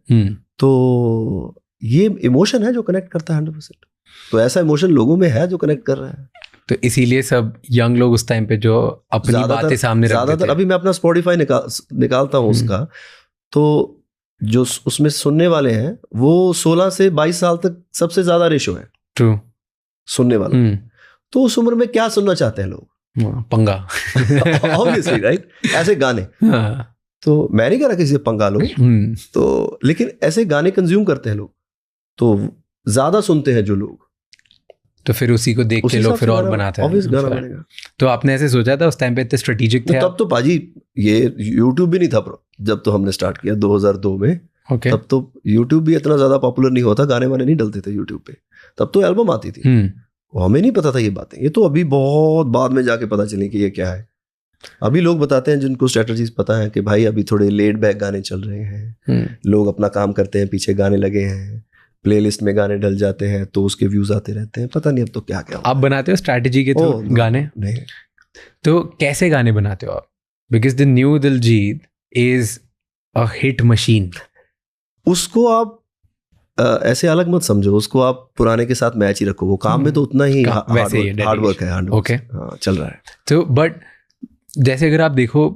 तो ये इमोशन है जो कनेक्ट करता है 100%। तो ऐसा इमोशन लोगों में है जो कनेक्ट कर रहा है। तो इसीलिए सब यंग लोग उस टाइम पे जो अपनी बातें सामने रखते थे। ज्यादातर अभी मैं अपना स्पॉटिफाई निकालता हूँ उसका, तो जो उसमें सुनने वाले हैं वो 16 से 22 साल तक सबसे ज्यादा रेशो है। ट्रू, सुनने वाला। तो उस उम्र में क्या सुनना चाहते हैं लोग? पंगा। Obviously, right? ऐसे गाने। तो मैं नहीं कह रहा किसी से पंगा लो, तो लेकिन ऐसे गाने कंज्यूम करते हैं लोग, तो ज्यादा सुनते हैं जो लोग, तो फिर उसी को देख के लोग फिर और बनाते हैं। तो आपने ऐसे सोचा था उस टाइम पे? इतने स्ट्रेटेजिक थे? तब तो पाजी ये यूट्यूब भी नहीं था जब तो हमने स्टार्ट किया 2002 में। Okay. तब तो यूट्यूब भी इतना ज्यादा पॉपुलर नहीं होता, गाने वाने नहीं डलते थे यूट्यूब पे। तब तो एल्बम आती थी। हमें नहीं पता था ये बातें। ये तो अभी बहुत बाद में जाके पता चली कि ये क्या है। अभी लोग बताते हैं जिनको स्ट्रेटजीज पता है कि भाई अभी थोड़े लेड बैक गाने चल रहे हैं, लोग अपना काम करते हैं, पीछे गाने लगे हैं, प्लेलिस्ट में गाने डल जाते हैं तो उसके व्यूज आते रहते हैं। पता नहीं अब तो क्या क्या। आप बनाते हो स्ट्रैटेजी के थ्रू गाने? नहीं। तो कैसे गाने बनाते हो आप? Because the new Diljit is a hit machine. उसको आप ऐसे अलग मत समझो, उसको आप पुराने के साथ मैच ही रखो। वो काम में तो उतना ही हार्ड वर्क है। ओके, चल रहा है। तो बट जैसे अगर आप देखो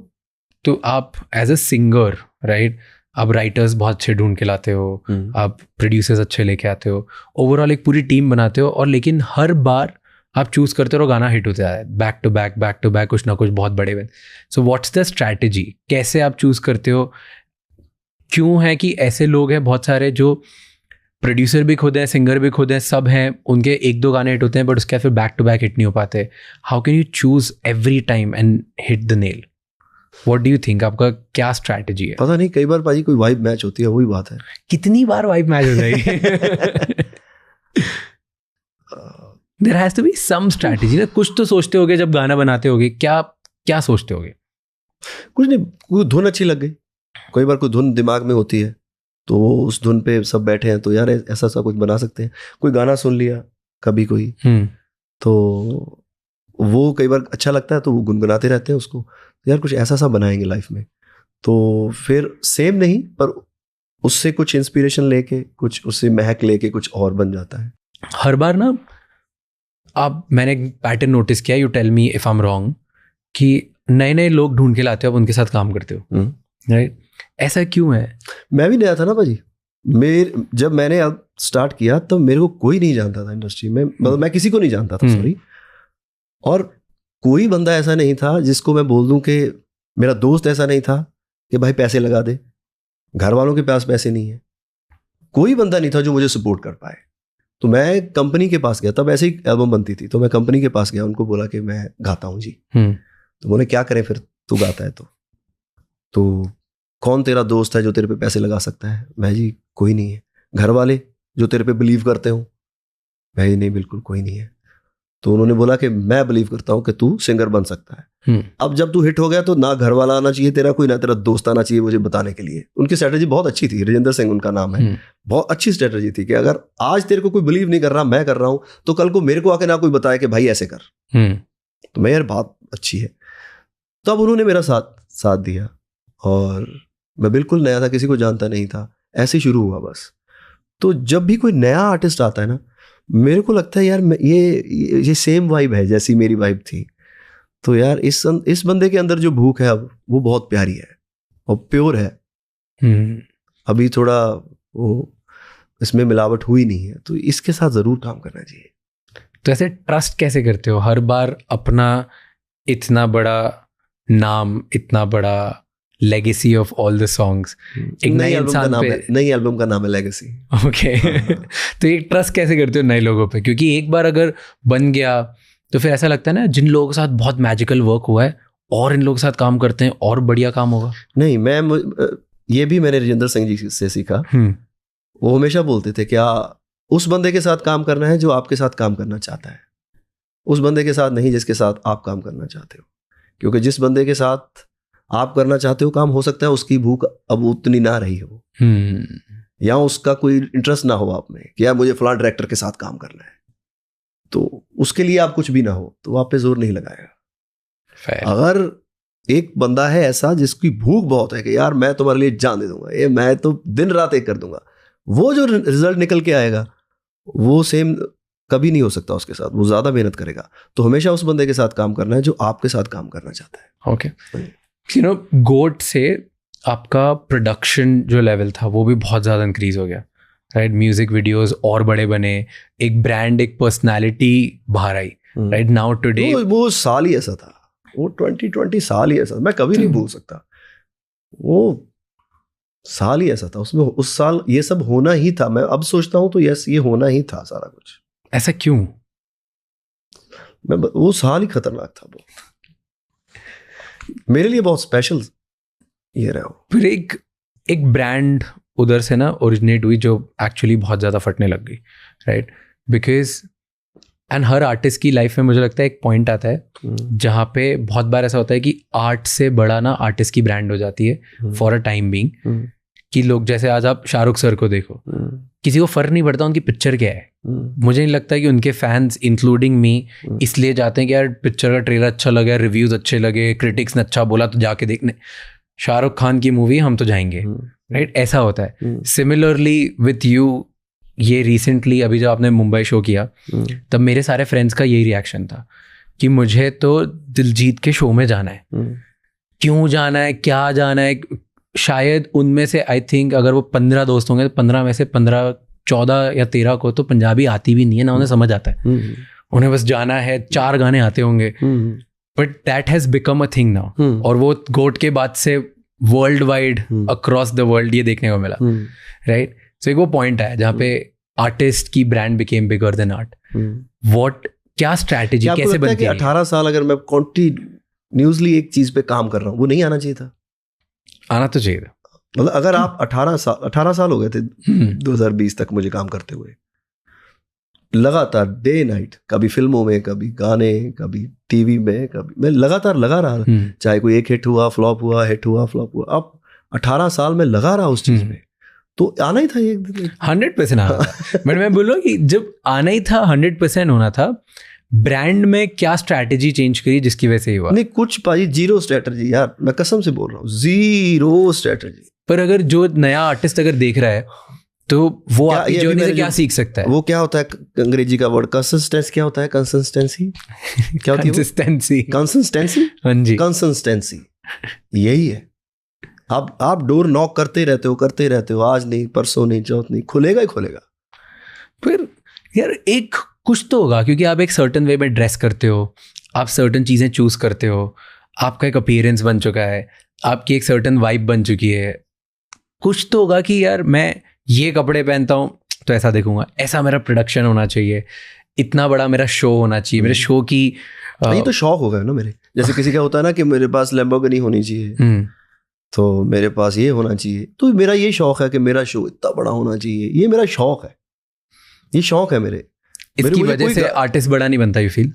तो आप एज अ सिंगर, राइट, आप राइटर्स बहुत अच्छे ढूंढ के लाते हो, आप प्रोड्यूसर्स अच्छे लेके आते हो, ओवरऑल एक पूरी टीम बनाते हो, और लेकिन हर बार आप चूज़ करते रहो, गाना हिट होता है बैक टू बैक कुछ ना कुछ बहुत बड़े बन. सो व्हाट्स द स्ट्रैटेजी, कैसे आप चूज़ करते हो? क्यों है कि ऐसे लोग हैं बहुत सारे जो प्रोड्यूसर भी खुद हैं, सिंगर भी खुद हैं, सब हैं, उनके 1-2 गाने हिट होते हैं बट उसके फिर बैक टू बैक हिट नहीं हो पाते. How can you choose every time and hit the nail? What do you think, आपका क्या स्ट्रैटेजी है? पता नहीं, कई बार पाजी कोई वाइब मैच होती है, वही बात है. कितनी बार वाइब मैच हो जाएगी? There has to be some strategy ना. कुछ तो सोचते होगे जब गाना बनाते होगे, क्या सोचते होगे? कुछ नहीं, कोई धुन अच्छी लग गई. कई बार कोई धुन दिमाग में होती है तो उस धुन पे सब बैठे हैं तो यार ऐसा सा कुछ बना सकते हैं. कोई गाना सुन लिया कभी कोई, तो वो कई बार अच्छा लगता है तो वो गुनगुनाते रहते हैं उसको, यार कुछ ऐसा सा बनाएंगे लाइफ में. तो फिर सेम नहीं पर उससे कुछ इंस्पिरेशन लेके, कुछ उससे महक लेके कुछ और बन जाता है. हर बार ना मैंने एक पैटर्न नोटिस किया, you tell me if I am wrong, कि नए नए लोग ढूंढ के लाते हो, अब उनके साथ काम करते हो, राइट? ऐसा क्यों है? मैं भी नया था ना भाजी. जब मैंने अब स्टार्ट किया तब मेरे को कोई नहीं जानता था इंडस्ट्री में, मतलब मैं किसी को नहीं जानता था, सॉरी. और कोई बंदा ऐसा नहीं था जिसको मैं बोल दूं कि मेरा दोस्त ऐसा नहीं था कि भाई पैसे लगा दे. घर वालों के पास पैसे नहीं है, कोई बंदा नहीं था जो मुझे सपोर्ट कर पाए. तो मैं कंपनी के पास गया, तब ऐसे ही एल्बम बनती थी, तो मैं कंपनी के पास गया, उनको बोला कि मैं गाता हूँ जी. तो बोले क्या करें फिर, तू गाता है तो कौन तेरा दोस्त है जो तेरे पे पैसे लगा सकता है? मैं जी कोई नहीं है. घर वाले जो तेरे पे बिलीव करते हो? मैं जी नहीं, बिल्कुल कोई नहीं है. तो उन्होंने बोला कि मैं बिलीव करता हूँ कि तू सिंगर बन सकता है. अब जब तू हिट हो गया तो ना घर वाला आना चाहिए तेरा कोई, ना तेरा दोस्त आना चाहिए मुझे बताने के लिए. उनकी स्ट्रेटजी बहुत अच्छी थी, राजेंद्र सिंह उनका नाम है. बहुत अच्छी स्ट्रेटजी थी कि अगर आज तेरे को कोई बिलीव नहीं कर रहा, मैं कर रहा हूँ, तो कल को मेरे को आके ना कोई बताए कि भाई ऐसे कर. तो मैं यार बात अच्छी है. तब उन्होंने मेरा साथ दिया और मैं बिल्कुल नया था, किसी को जानता नहीं था, ऐसे शुरू हुआ बस. तो जब भी कोई नया आर्टिस्ट आता है ना, मेरे को लगता है यार ये सेम वाइब है जैसी मेरी वाइब थी. तो यार इस बंदे के अंदर जो भूख है अब वो बहुत प्यारी है और प्योर है. अभी थोड़ा वो इसमें मिलावट हुई नहीं है, तो इसके साथ जरूर काम करना चाहिए. तो ऐसे ट्रस्ट कैसे करते हो हर बार अपना इतना बड़ा नाम, इतना बड़ा legacy of all the songs? एक नए इंसान पे, नई एल्बम का नाम है लेगेसी. ओके. तो एक ट्रस्ट कैसे करते हो नए लोगों पे? क्योंकि एक बार अगर बन गया तो फिर ऐसा लगता है ना, जिन लोगों के साथ बहुत मैजिकल वर्क हुआ है और इन लोगों के साथ काम करते हैं और बढ़िया काम होगा. नहीं, ये भी मैंने राजेंद्र सिंह जी से सीखा. वो हमेशा बोलते थे क्या उस बंदे के साथ काम करना है जो आपके साथ काम करना चाहता है, उस बंदे के साथ नहीं जिसके साथ आप काम करना चाहते हो. क्योंकि जिस बंदे के साथ आप करना चाहते हो काम, हो सकता है उसकी भूख अब उतनी ना रही हो, या उसका कोई इंटरेस्ट ना हो आप में कि यार मुझे फलां डायरेक्टर के साथ काम करना है, तो उसके लिए आप कुछ भी ना हो तो आप पे जोर नहीं लगाएगा. अगर एक बंदा है ऐसा जिसकी भूख बहुत है कि यार मैं तुम्हारे लिए जान दे दूंगा, ये मैं तो दिन रात एक कर दूंगा, वो जो रिजल्ट निकल के आएगा वो सेम कभी नहीं हो सकता उसके साथ. वो ज्यादा मेहनत करेगा. तो हमेशा उस बंदे के साथ काम करना है जो आपके साथ काम करना चाहता है. ओके. यू नो, गोट से आपका प्रोडक्शन जो लेवल था वो भी बहुत ज़्यादा इंक्रीज हो गया, राइट? म्यूजिक वीडियोस और बड़े बने, एक ब्रांड, एक पर्सनालिटी बाहर आई, राइट? नाउ टुडे वो साल ही ऐसा था, वो 2020 साल ही ऐसा, मैं कभी नहीं भूल सकता. वो साल ही ऐसा था, उसमें उस साल ये सब होना ही था. मैं अब सोचता हूँ तो यस, ये होना ही था सारा कुछ. ऐसा क्यों? वो साल ही खतरनाक था, वो मेरे लिए बहुत स्पेशल ये रहा. फिर एक ब्रांड उधर से ना ओरिजिनेट हुई जो एक्चुअली बहुत ज़्यादा फटने लग गई, right? Because and her artist की लाइफ में मुझे लगता है एक पॉइंट आता है जहाँ पे बहुत बार ऐसा होता है कि आर्ट से बड़ा ना आर्टिस्ट की ब्रांड हो जाती है फॉर अ टाइम बीइंग. कि लोग, जैसे आज आप शाहरुख सर को देखो, किसी को फर्क नहीं पड़ता उनकी पिक्चर क्या है. मुझे नहीं लगता कि उनके फैंस इंक्लूडिंग मी इसलिए जाते हैं कि यार पिक्चर का ट्रेलर अच्छा लगा, रिव्यूज अच्छे लगे, क्रिटिक्स ने अच्छा बोला तो जाके देखने, शाहरुख खान की मूवी हम तो जाएंगे, राइट? ऐसा होता है. सिमिलरली विथ यू, ये रिसेंटली अभी जब आपने मुंबई शो किया तब मेरे सारे फ्रेंड्स का यही रिएक्शन था कि मुझे तो दिलजीत के शो में जाना है. क्यों जाना है, क्या जाना है? शायद उनमें से आई थिंक अगर वो 15 दोस्त होंगे तो 15 में से 14 या 13 को तो पंजाबी आती भी नहीं है ना, उन्हें समझ आता है. उन्हें बस जाना है, 4 गाने आते होंगे, but that has become a thing now. और वो गोट के बाद से world wide across the world ये देखने को मिला, राइट? सो एक वो पॉइंट आया जहाँ पे आर्टिस्ट की brand became bigger than art. What, क्या स्ट्रैटेजी कैसे बनती है? 18 साल अगर मैं कंटिन्यूअसली एक चीज पे काम कर रहा हूँ, वो नहीं आना चाहिए था? आना तो चाहिए था। मतलब अगर आप 18 साल हो गए थे 2020 तक मुझे काम करते हुए, लगातार डे नाइट, कभी फिल्मों में, कभी गाने, कभी टीवी में, कभी मैं लगातार लगा रहा, चाहे कोई एक हिट हुआ, फ्लॉप हुआ, हिट हुआ, फ्लॉप हुआ। अब 18 साल में लगा रहा उस चीज में, तो आना ही था एक दिन। 100% आना था। बट मैं बोलूँ कि जब आना ही था, 100% होना था, ब्रांड में क्या स्ट्रैटेजी चेंज करी जिसकी वजह से हुआ? नहीं कुछ भाई, जीरो स्ट्रैटेजी यार, मैं कसम से बोल रहा हूँ, जीरो स्ट्रैटेजी। पर अगर जो नया आर्टिस्ट अगर देख रहा है तो वो आपकी जर्नी से क्या सीख सकता है? वो क्या होता है अंग्रेजी का वर्ड कंसिस्टेंसी, क्या होता है कंसिस्टेंसी? क्या होती है? कंसिस्टेंसी। हाँ जी, कंसिस्टेंसी यही है। आप डोर नॉक करते रहते हो, आज नहीं, परसों नहीं, चौथ नहीं, खुलेगा ही खुलेगा। फिर यार एक कुछ तो होगा, क्योंकि आप एक सर्टन वे में ड्रेस करते हो, आप सर्टन चीज़ें चूज करते हो, आपका एक अपीयरेंस बन चुका है, आपकी एक सर्टन वाइब बन चुकी है। कुछ तो होगा कि यार मैं ये कपड़े पहनता हूँ तो ऐसा देखूंगा, ऐसा मेरा प्रोडक्शन होना चाहिए, इतना बड़ा मेरा शो होना चाहिए, मेरे शो की ये तो शौक हो गया ना मेरे। जैसे किसी का होता है ना कि मेरे पास लैम्बोर्गिनी होनी चाहिए, तो मेरे पास ये होना चाहिए, तो मेरा ये शौक है कि मेरा शो इतना बड़ा होना चाहिए। ये मेरा शौक है, ये शौक है मेरे। इसकी वजह से आर्टिस्ट बड़ा नहीं बनता, यू फील?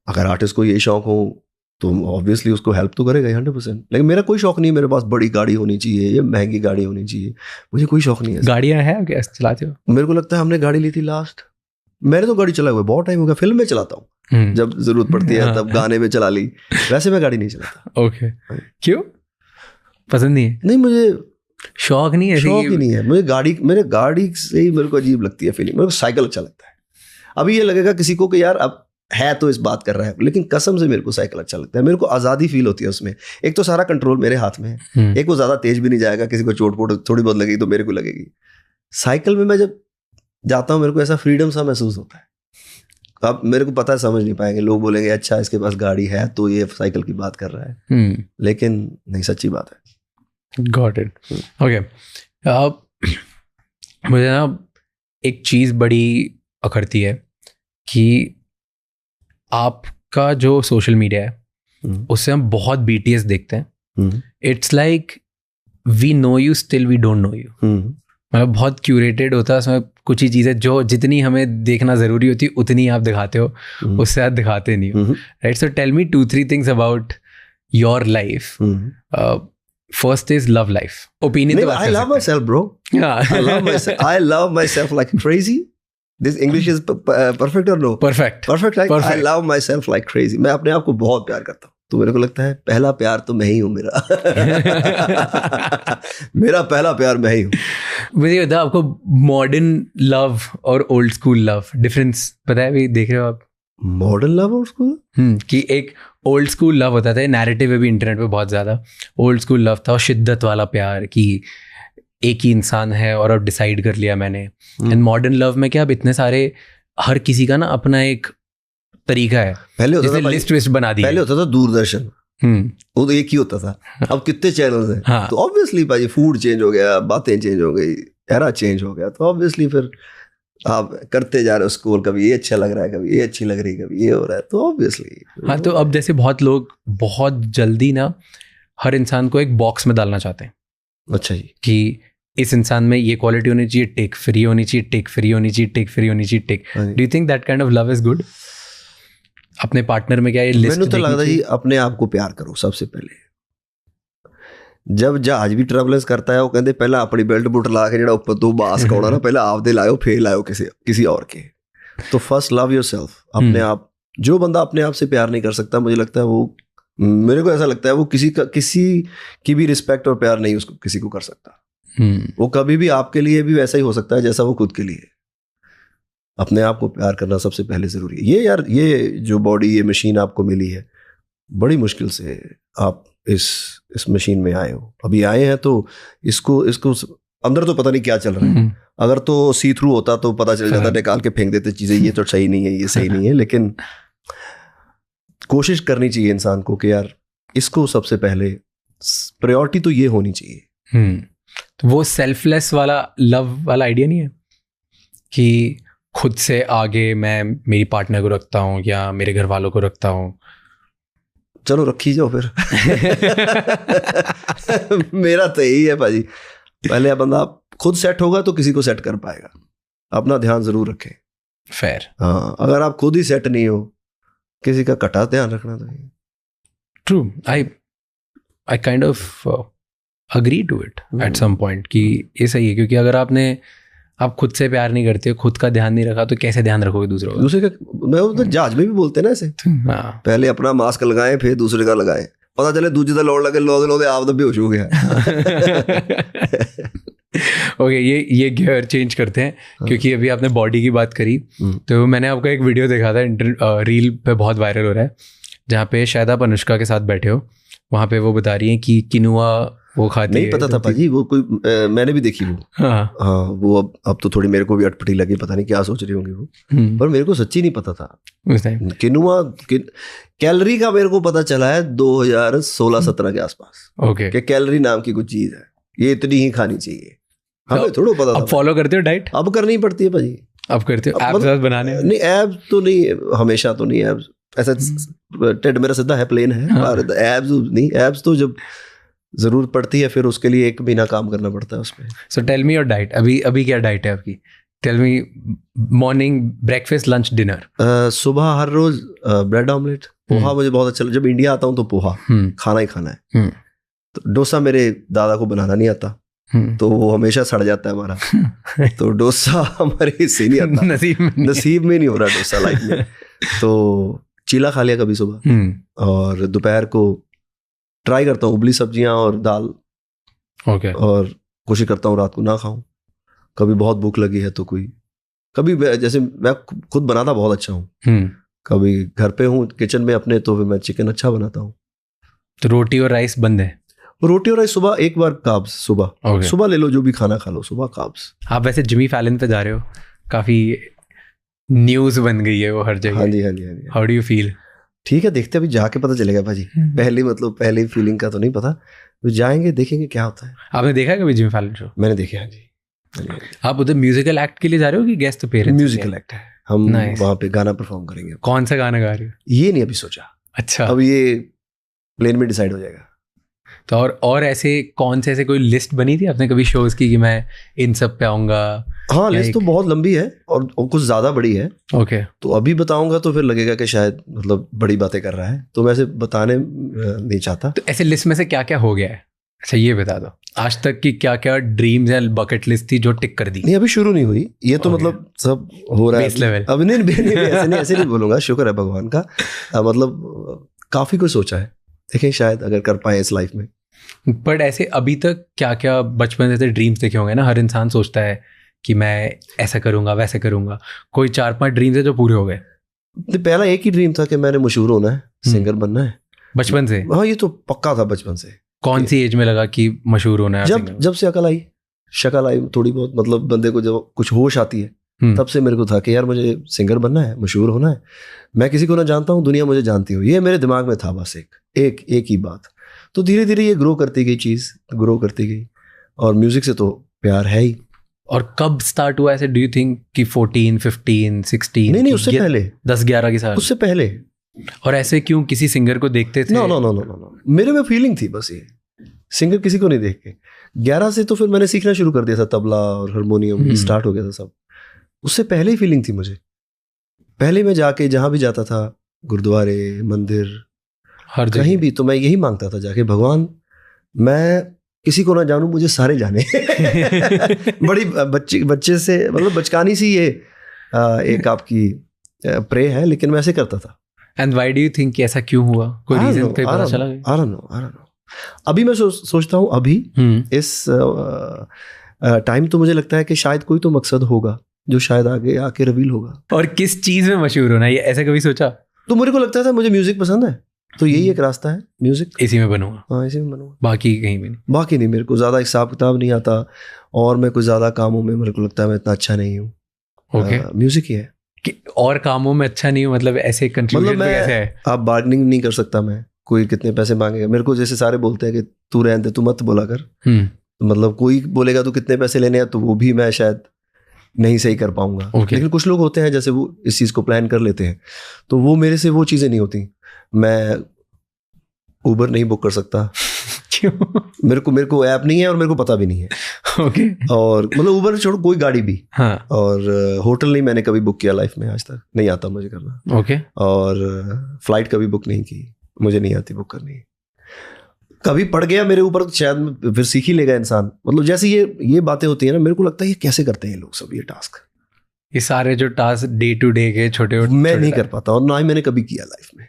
अगर आर्टिस्ट को ये शौक हो तो ऑब्वियसली उसको हेल्प तो करेगा 100%। लेकिन मेरा कोई शौक नहीं है मेरे पास बड़ी गाड़ी होनी चाहिए या महंगी गाड़ी होनी चाहिए, मुझे कोई शौक नहीं है। गाड़ियां हैं क्या चलाते हो? मेरे को लगता है हमने गाड़ी ली थी लास्ट, मैंने तो गाड़ी चलाए हुए बहुत टाइम हो गया। फिल्म में चलाता हूँ जब जरूरत पड़ती है, तब गाने में चला ली, वैसे मैं गाड़ी नहीं चलाता। ओके, क्यों? पसंद नहीं है? नहीं, मुझे शौक नहीं है, शौक ही नहीं है मुझे। मेरे गाड़ी से ही मेरे को अजीब लगती है फीलिंग। मेरे को साइकिल अच्छा लगता है। अभी ये लगेगा किसी को कि यार अब है तो इस बात कर रहा है, लेकिन कसम से मेरे को साइकिल अच्छा लगता है। मेरे को आज़ादी फील होती है उसमें। एक तो सारा कंट्रोल मेरे हाथ में है, एक वो ज़्यादा तेज भी नहीं जाएगा, किसी को चोट पोट थोड़ी बहुत लगेगी तो मेरे को लगेगी। साइकिल में मैं जब जाता हूँ मेरे को ऐसा फ्रीडम सा महसूस होता है। अब मेरे को पता है समझ नहीं पाएंगे, लोग बोलेंगे अच्छा इसके पास गाड़ी है तो ये साइकिल की बात कर रहा है, लेकिन नहीं, सच्ची बात है। Got it. ओके, मुझे ना एक चीज़ बड़ी अखरती है कि आपका जो सोशल मीडिया है उससे हम बहुत BTS देखते हैं। It's like we know you still we don't know you. मतलब बहुत क्यूरेटेड होता है उसमें, कुछ ही चीज़ें जो जितनी हमें देखना ज़रूरी होती है उतनी आप दिखाते हो, उससे आप दिखाते नहीं हो, right? So tell me 2-3 things about your life. First is love life, opinion. I love myself, bro. Yeah. I love myself. I love myself like crazy. This English is perfect or no? Perfect. Like I love myself like crazy. मैं अपने आप को बहुत प्यार करता हूँ। तो मेरे को लगता है पहला प्यार तो मैं ही हूँ मेरा। मेरा पहला प्यार मैं ही हूँ। मुझे बता, आपको मॉडर्न लव और ओल्ड स्कूल लव डिफरेंस पता है? भी देख रहे हो आप मॉडर्न लव और स्कूल? कि एक ओल्ड स्कूल लव होता था, नैरेटिव है भी इंटरनेट पे बहुत ज़्यादा। ओल्ड स्कूल लव था और शिद्दत वाला प्यार, कि एक ही इंसान है और अब डिसाइड कर लिया मैंने। एंड मॉडर्न लव में क्या, अब इतने सारे, हर किसी का ना अपना एक तरीका है। पहले होता था लिस्ट विस्ट बना दी। पहले होता था दूरदर्शन, वो तो एक ही होता था। अब कितने चैनल्स हैं। हाँ। तो ऑब्वियसली भाई फूड चेंज हो गया, बातें चेंज हो गई, एरा चेंज हो गया, तो ऑब्वियसली फिर आप करते जा रहे हो स्कोर, कभी ये अच्छा लग रहा है, कभी ये अच्छी लग रही है, कभी ये हो रहा है, तो ऑब्वियसली। हाँ, तो अब जैसे बहुत लोग बहुत जल्दी ना हर इंसान को एक बॉक्स में डालना चाहते हैं। अच्छा जी, कि इस इंसान में ये क्वालिटी होनी चाहिए, टेक फ्री होनी चाहिए, टेक फ्री होनी चाहिए, टेक फ्री होनी चाहिए, tech. Do you think that kind of love is good? अपने पार्टनर में क्या ये लिस्ट? मैंने तो लगता है अपने आप को प्यार करो सबसे पहले। जब जहाज भी ट्रैवलर्स करता है वो कहते पहला अपनी बेल्ट बुट ला के जो ऊपर तो बास कौड़ा ना, पहले आपदे लाओ फिर लाओ किसी और के। तो फर्स्ट लव योरसेल्फ, अपने आप। जो बंदा अपने आप से प्यार नहीं कर सकता, मुझे लगता है वो, मेरे को ऐसा लगता है वो किसी की भी रिस्पेक्ट और प्यार नहीं उसको किसी को कर सकता। वो कभी भी आपके लिए भी वैसा ही हो सकता है जैसा वो खुद के लिए। अपने आप को प्यार करना सबसे पहले जरूरी है। ये यार, ये जो बॉडी, ये मशीन आपको मिली है, बड़ी मुश्किल से आप इस मशीन में आए हो। अभी आए हैं तो इसको अंदर तो पता नहीं क्या चल रहा है। अगर तो सी थ्रू होता तो पता चल जाता, निकाल के फेंक देते चीजें, ये तो सही नहीं है, ये सही नहीं है। लेकिन कोशिश करनी चाहिए इंसान को कि यार इसको सबसे पहले प्रायोरिटी तो ये होनी चाहिए। तो वो सेल्फलेस वाला लव वाला आइडिया नहीं है कि खुद से आगे मैं मेरी पार्टनर को रखता हूँ या मेरे घर वालों को रखता हूँ? चलो रखी जाओ फिर। मेरा तो यही है भाजी, पहले बंदा खुद सेट होगा तो किसी को सेट कर पाएगा। अपना ध्यान जरूर रखें। फेयर। हाँ, अगर आप खुद ही सेट नहीं हो, किसी का कटा ध्यान रखना तो। True, I kind of agree to it at some point कि ये सही है, क्योंकि अगर आप खुद से प्यार नहीं करते, खुद का ध्यान नहीं रखा, तो कैसे ध्यान रखोगे दूसरों का? दूसरे का मैं उधर जहाज में भी बोलते हैं ना ऐसे। हाँ। पहले अपना मास्क लगाएं फिर दूसरे का लगाएं, पता चले दूसरे का लोड लगे, लोग आप तो बेहोश हो गया। ओके, ये गियर चेंज करते हैं। हाँ। क्योंकि अभी आपने बॉडी की बात करी, तो मैंने आपका एक वीडियो देखा था, रील पे बहुत वायरल हो रहा है, जहाँ पे शायद आप अनुष्का के साथ बैठे हो, वहाँ पे वो बता रही हैं कि किनुआ वो खाती नहीं है। पता था भाजी, वो कोई मैंने भी देखी वो। हाँ, वो अब तो थोड़ी मेरे को भी अटपटी लगी, पता नहीं क्या सोच रही होंगी वो, पर मेरे को सच्ची नहीं पता था उस टाइम। किनुआ कैलोरी का मेरे को पता चला है 2016-17 के आसपास। ओके, कि कैलोरी नाम की कुछ चीज है, ये इतनी ही खानी चाहिए। हमें थोड़ा पता था। अब फॉलो करते हो डाइट? अब करनी पड़ती है भाजी। अब करते हो एब्स बनाने? नहीं, एब्स तो नहीं, हमेशा तो नहीं एब्स, ऐसा टेड मेरा सीधा है, प्लेन है। एब्स नहीं, एब्स तो जब जरूरत पड़ती है फिर उसके लिए 1 महीना काम करना पड़ता है उसमें। So tell me your diet. अभी क्या डाइट है आपकी? Tell me morning, breakfast, lunch, dinner. सुबह हर रोज ब्रेड ऑमलेट, पोहा मुझे बहुत अच्छा। जब इंडिया आता हूँ तो पोहा खाना ही खाना है। तो डोसा मेरे दादा को बनाना नहीं आता, तो वो हमेशा सड़ जाता है हमारा। तो डोसा हमारे हिस्से नहीं आता, नसीब में नहीं हो रहा डोसा लाइफ में। तो चीला खा लिया कभी सुबह, और दोपहर को ट्राई करता हूँ उबली सब्जियां और दाल। ओके। और कोशिश करता हूँ रात को ना खाऊं। कभी बहुत भूख लगी है तो कभी जैसे मैं खुद बनाता बहुत अच्छा हूँ, कभी घर पे हूँ किचन में अपने, तो फिर मैं चिकन अच्छा बनाता हूँ। तो रोटी और राइस बंद है? रोटी और राइस सुबह एक बार, काब्स सुबह। सुबह ले लो, जो भी खाना खा लो, सुबह काब्स। आप वैसे जिमी फैलन पे जा रहे हो, काफी न्यूज बन गई है वो हर जगह। हाँ जी। How do you feel? ठीक है, देखते अभी जाके पता चलेगा भाजी। पहली फीलिंग का तो नहीं पता, तो जाएंगे देखेंगे क्या होता है। आपने देखा है कभी जिमी फैलन शो? मैंने देखा है जी। आप उधर म्यूजिकल एक्ट के लिए जा रहे हो कि गेस्ट अपीयरेंस? म्यूजिकल एक्ट है, हम वहाँ पे गाना परफॉर्म करेंगे। कौन सा गाना गा रहे हो? ये नहीं अभी सोचा। अच्छा, अब ये प्लेन में डिसाइड हो जाएगा। तो और ऐसे कौन से, ऐसे कोई लिस्ट बनी थी आपने कभी शोज की कि मैं इन सब पे आऊंगा? हाँ, लिस्ट तो बहुत लंबी है और कुछ ज्यादा बड़ी है। ओके। तो अभी बताऊंगा तो फिर लगेगा कि शायद मतलब बड़ी बातें कर रहा है, तो मैं ऐसे बताने नहीं चाहता। तो ऐसे लिस्ट में से क्या क्या हो गया है? अच्छा ये बता दो, आज तक की क्या क्या ड्रीम्स या बकेट लिस्ट थी जो टिक कर दी? नहीं, अभी शुरू नहीं हुई ये तो। मतलब सब हो रहा है बेस लेवल। अब नहीं, ऐसे नहीं बोलूंगा, शुक्र है भगवान का। मतलब काफी कुछ सोचा है, देखें शायद अगर कर पाए इस लाइफ में। बट ऐसे अभी तक क्या क्या बचपन से ड्रीम्स देखे होंगे ना, हर इंसान सोचता है कि मैं ऐसा करूंगा वैसे करूंगा। कोई 4-5 ड्रीम्स है जो पूरे हो गए? पहला एक ही ड्रीम था कि मैंने मशहूर होना है, सिंगर बनना है, बचपन से। हाँ, ये तो पक्का था बचपन से। कौन सी एज में लगा कि मशहूर होना है? जब से शक्ल आई थोड़ी बहुत, मतलब बंदे को जब कुछ होश आती है, तब से मेरे को था कि यार मुझे सिंगर बनना है, मशहूर होना है। मैं किसी को ना जानता हूँ, दुनिया मुझे जानती हो, ये मेरे दिमाग में था बस एक ही बात। तो धीरे धीरे ये ग्रो करती गई और म्यूजिक से तो प्यार है ही। और कब स्टार्ट हुआ ऐसे, डू यू थिंक कि 14, 15, 16? नहीं, उससे पहले 10-11 की साल, उससे पहले। और ऐसे क्यों? किसी सिंगर को देखते थे? नो, मेरे में फीलिंग थी बस, ये सिंगर किसी को नहीं देख के। 11 से तो फिर मैंने सीखना शुरू कर दिया था, तबला और हारमोनियम स्टार्ट हो गया था सब। उससे पहले ही फीलिंग थी मुझे। पहले मैं जाके जहां भी जाता था, गुरुद्वारे, मंदिर, हर कहीं भी, तो मैं यही मांगता था जाके, भगवान मैं किसी को ना जानूं, मुझे सारे जाने। बड़ी बच्चे से, मतलब बचकानी सी ये एक आपकी प्रे है, लेकिन मैं ऐसे करता था। And why do you think कि ऐसा क्यों हुआ? कोई रीजन पे पता चला? I don't know. अभी मैं सोचता हूँ, अभी इस टाइम तो मुझे लगता है कि शायद कोई तो मकसद होगा जो शायद आगे आके रिवील होगा। और किस चीज में मशहूर होना, ये ऐसा कभी सोचा? तो मेरे को लगता था मुझे म्यूजिक पसंद है, तो यही एक रास्ता है, म्यूजिक इसी में बनूंगा। हाँ, इसी में बनूंगा, बाकी कहीं भी नहीं। बाकी नहीं, मेरे को ज़्यादा हिसाब किताब नहीं आता, और मैं कुछ ज़्यादा कामों में मेरे को लगता है मैं इतना अच्छा नहीं हूँ। ओके, म्यूजिक ही है। और कामों में अच्छा नहीं हूँ मतलब ऐसे कंक्लूजन मतलब पे कैसे है? आप बार्गेनिंग नहीं कर सकता मैं, कोई कितने पैसे मांगेगा मेरे को, जैसे सारे बोलते हैं कि तू रहने दे, तू मत बोला कर। तो मतलब कोई बोलेगा तू कितने पैसे लेने हैं, तो वो भी मैं शायद नहीं सही कर पाऊंगा। लेकिन कुछ लोग होते हैं जैसे वो इस चीज़ को प्लान कर लेते हैं, तो वो मेरे से वो चीज़ें नहीं होती। मैं उबर नहीं बुक कर सकता। क्यों? मेरे को ऐप नहीं है और मेरे को पता भी नहीं है। ओके। और मतलब उबर छोड़ो, कोई गाड़ी भी। हाँ। और होटल नहीं मैंने कभी बुक किया लाइफ में आज तक, नहीं आता मुझे करना। ओके। और फ्लाइट कभी बुक नहीं की, मुझे नहीं आती बुक करनी। कभी पड़ गया मेरे ऊपर, शायद फिर सीख ही लेगा इंसान। मतलब जैसे ये बातें होती है ना, मेरे को लगता है ये कैसे करते हैं ये लोग सब, ये टास्क, ये सारे जो टास्क डे टू डे के छोटे मैं नहीं कर पाता, और ना ही मैंने कभी किया लाइफ में।